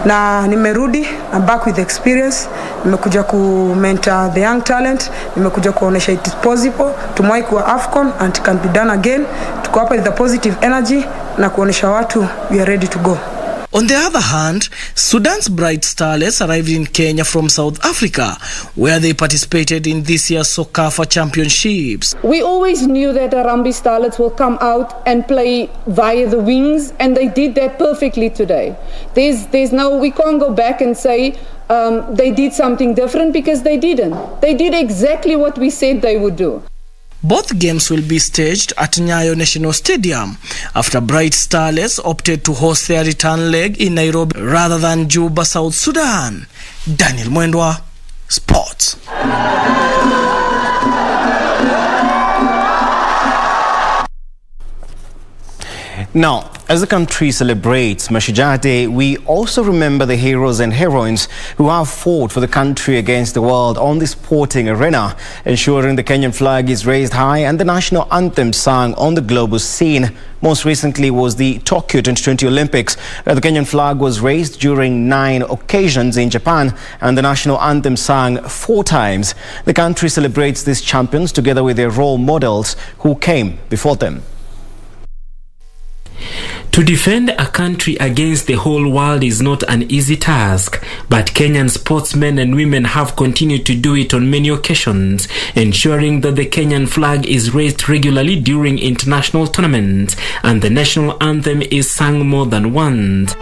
na nimerudi, I'm back with experience. Nimekuja ku mentor the young talent, nimekuja kuonesha it is possible, tumewai kuwa AFCON and it can be done again. Tuko hapa with the positive energy na kuonesha watu we are ready to go. On the other hand, Sudan's Bright Starlets arrived in Kenya from South Africa, where they participated in this year's Sokafa Championships. We always knew that the Harambee Starlets will come out and play via the wings, and they did that perfectly today. We can't go back and say they did something different, because they didn't. They did exactly what we said they would do. Both games will be staged at Nyayo National Stadium after Bright Starlets opted to host their return leg in Nairobi rather than Juba, South Sudan. Daniel Mwendwa, Sports. Now, as the country celebrates Mashujaa Day, we also remember the heroes and heroines who have fought for the country against the world on the sporting arena, ensuring the Kenyan flag is raised high and the national anthem sung on the global scene. Most recently was the Tokyo 2020 Olympics, where the Kenyan flag was raised during 9 occasions in Japan and the national anthem sung 4 times. The country celebrates these champions together with their role models who came before them. To defend a country against the whole world is not an easy task, but Kenyan sportsmen and women have continued to do it on many occasions, ensuring that the Kenyan flag is raised regularly during international tournaments and the national anthem is sung more than once.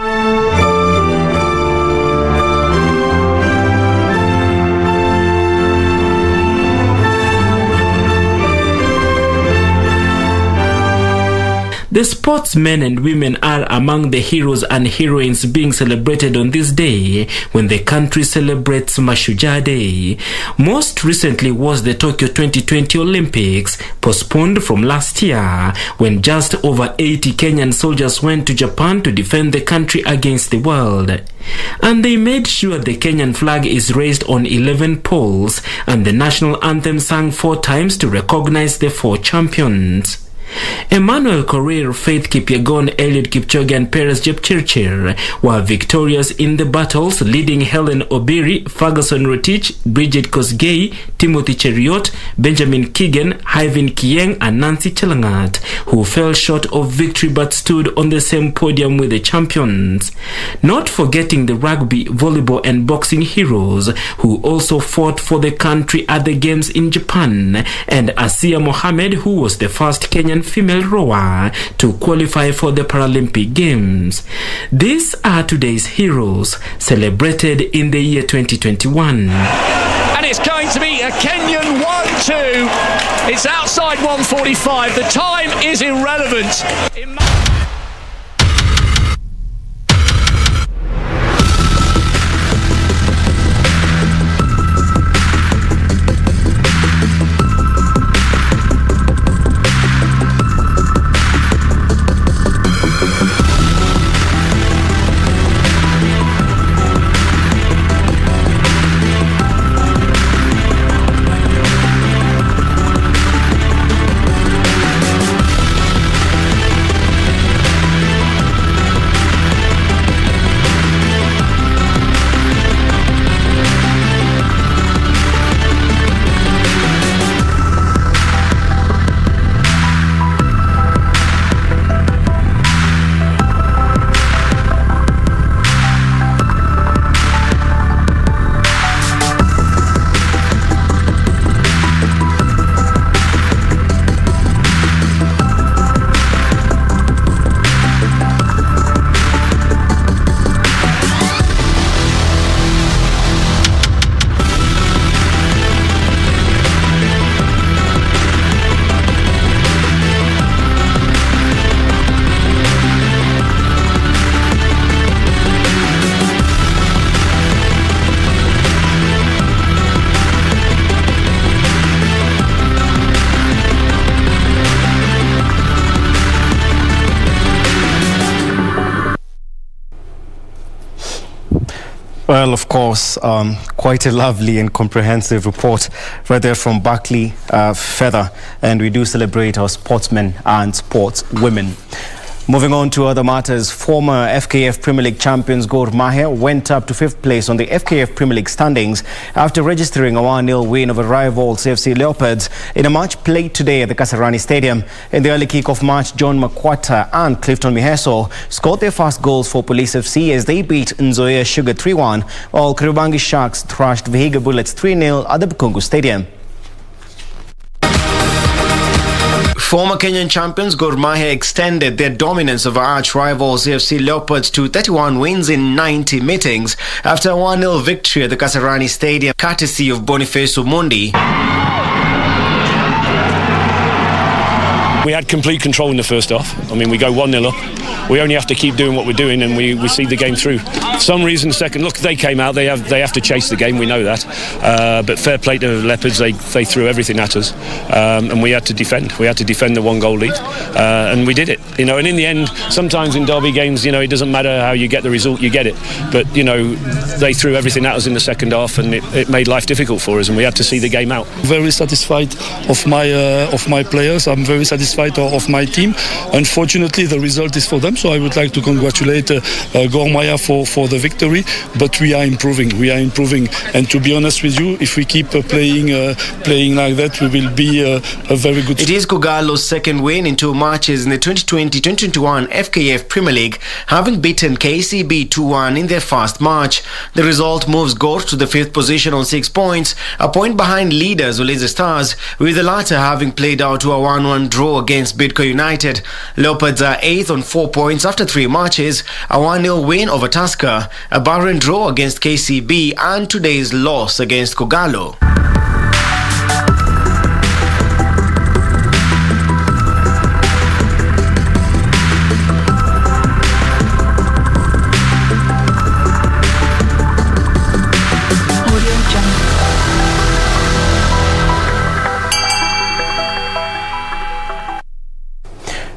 The sportsmen and women are among the heroes and heroines being celebrated on this day when the country celebrates Mashujaa Day. Most recently was the Tokyo 2020 Olympics, postponed from last year, when just over 80 Kenyan soldiers went to Japan to defend the country against the world. And they made sure the Kenyan flag is raised on 11 poles and the national anthem sung 4 times to recognize the 4 champions. Emmanuel Korir, Faith Kipyegon, Eliud Kipchoge and Perez Jepchirchir were victorious in the battles, leading Helen Obiri, Ferguson Rotich, Bridget Kosgei, Timothy Cheriot, Benjamin Kigen, Hyvin Kieng and Nancy Chelangat, who fell short of victory but stood on the same podium with the champions. Not forgetting the rugby, volleyball and boxing heroes who also fought for the country at the games in Japan, and Asiya Mohammed, who was the first Kenyan female rower to qualify for the Paralympic Games. These are today's heroes, celebrated in the year 2021. And it's going to be a Kenyan 1-2. It's outside 1:45. The time is irrelevant. Well, of course, quite a lovely and comprehensive report right there from Buckley Feather, and we do celebrate our sportsmen and sportswomen. Moving on to other matters, former FKF Premier League champions Gor Mahia went up to 5th place on the FKF Premier League standings after registering a 1-0 win over rivals AFC Leopards in a match played today at the Kasarani Stadium. In the early kick-off match, John Makwata and Clifton Miheso scored their first goals for Police FC as they beat Nzoia Sugar 3-1, while Kariobangi Sharks thrashed Vihiga Bullets 3-0 at the Bukungu Stadium. Former Kenyan champions Gor Mahia extended their dominance over arch-rivals AFC Leopards to 31 wins in 90 meetings after a 1-0 victory at the Kasarani Stadium, courtesy of Boniface Umundi. We had complete control in the first half. I mean, we go 1-0 up. We only have to keep doing what we're doing and we see the game through. For some reason, second, look, they came out, they have to chase the game, we know that. But fair play to the Leopards, they threw everything at us. And we had to defend. We had to defend the 1-goal lead. And we did it. You know, and in the end, sometimes in derby games, you know, it doesn't matter how you get the result, you get it. But, you know, they threw everything at us in the second half and it made life difficult for us and we had to see the game out. Very satisfied of my players. I'm very satisfied of my team. Unfortunately, the result is for them, so I would like to congratulate Gor Mahia for the victory, but we are improving, and to be honest with you, if we keep playing like that, we will be a very good... It is Kogalo's second win in 2 matches in the 2020-2021 FKF Premier League, having beaten KCB 2-1 in their first match. The result moves Gor to the 5th position on 6 points, a point behind leaders Ulinzi Stars, with the latter having played out to a 1-1 draw against Bidco United. Leopards are 8th on 4 points after 3 matches, a 1-0 win over Tusker, a barren draw against KCB and today's loss against Kogalo.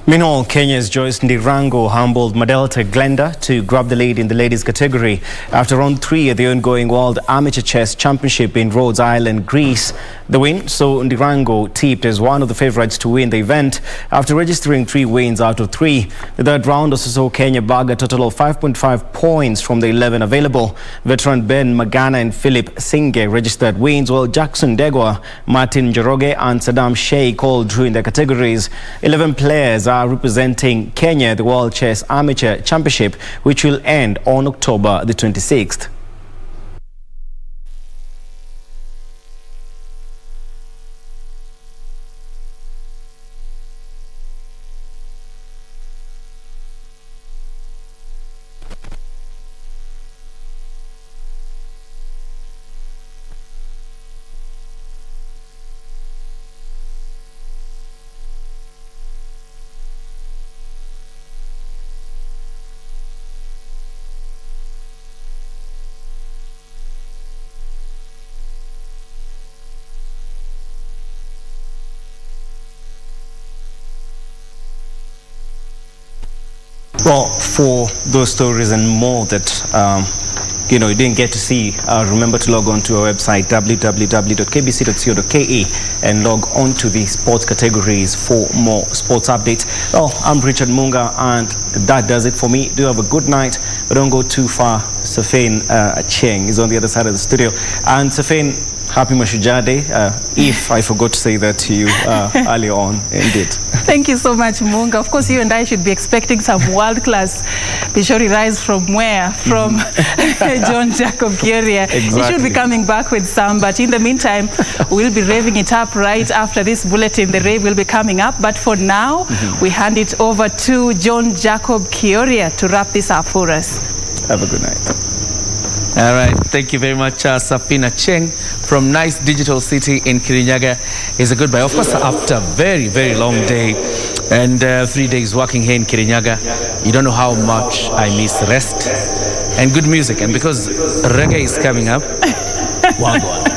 Meanwhile, Kenya's Joyce Ndirango humbled Madelta Glenda to grab the lead in the ladies category after round 3 at the ongoing World Amateur Chess Championship in Rhodes Island, Greece. The win saw Ndirango tipped as one of the favourites to win the event after registering 3 wins out of 3. The third round also saw Kenya bag a total of 5.5 points from the 11 available. Veteran Ben Magana and Philip Singe registered wins, while Jackson Degwa, Martin Njoroge and Saddam Sheikh all drew in their categories. 11 players are representing Kenya at the World Chess Amateur Championship, which will end on October the 26th. Well, for those stories and more that you didn't get to see, remember to log on to our website www.kbc.co.ke and log on to the sports categories for more sports updates. Well, I'm Richard Munga and that does it for me. Do have a good night, but don't go too far. Serfine Achieng is on the other side of the studio. And Serfine, happy Mashujaa Day, if I forgot to say that to you earlier on, indeed. Thank you so much, Munga. Of course, you and I should be expecting some world-class Bishori Rise from where? From John Jacob Kioria. Exactly. He should be coming back with some, but in the meantime, we'll be raving it up right after this bulletin. The rave will be coming up, but for now, we hand it over to John Jacob Kioria to wrap this up for us. Have a good night. All right, thank you very much, Serfine Achieng from nice digital city in Kirinyaga. Is a goodbye. Of course, after a very, very long day and 3 days working here in Kirinyaga, you don't know how much I miss rest and good music. And because reggae is coming up, wagwan.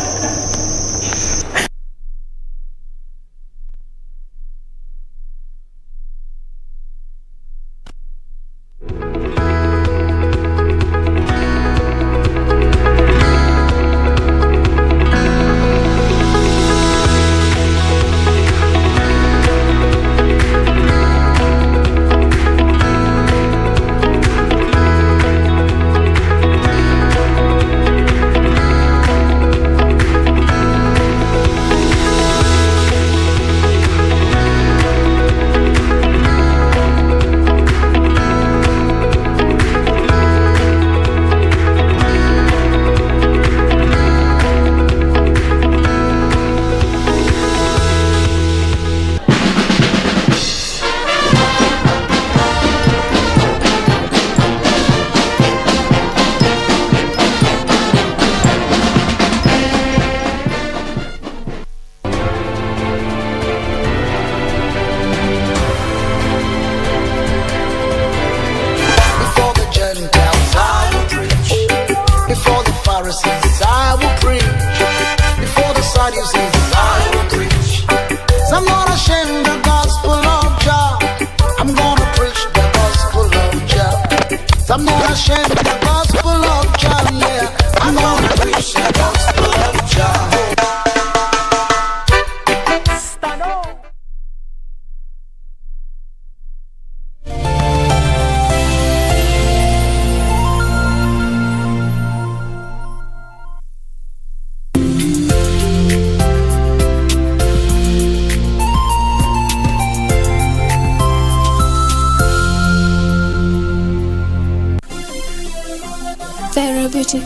Achieng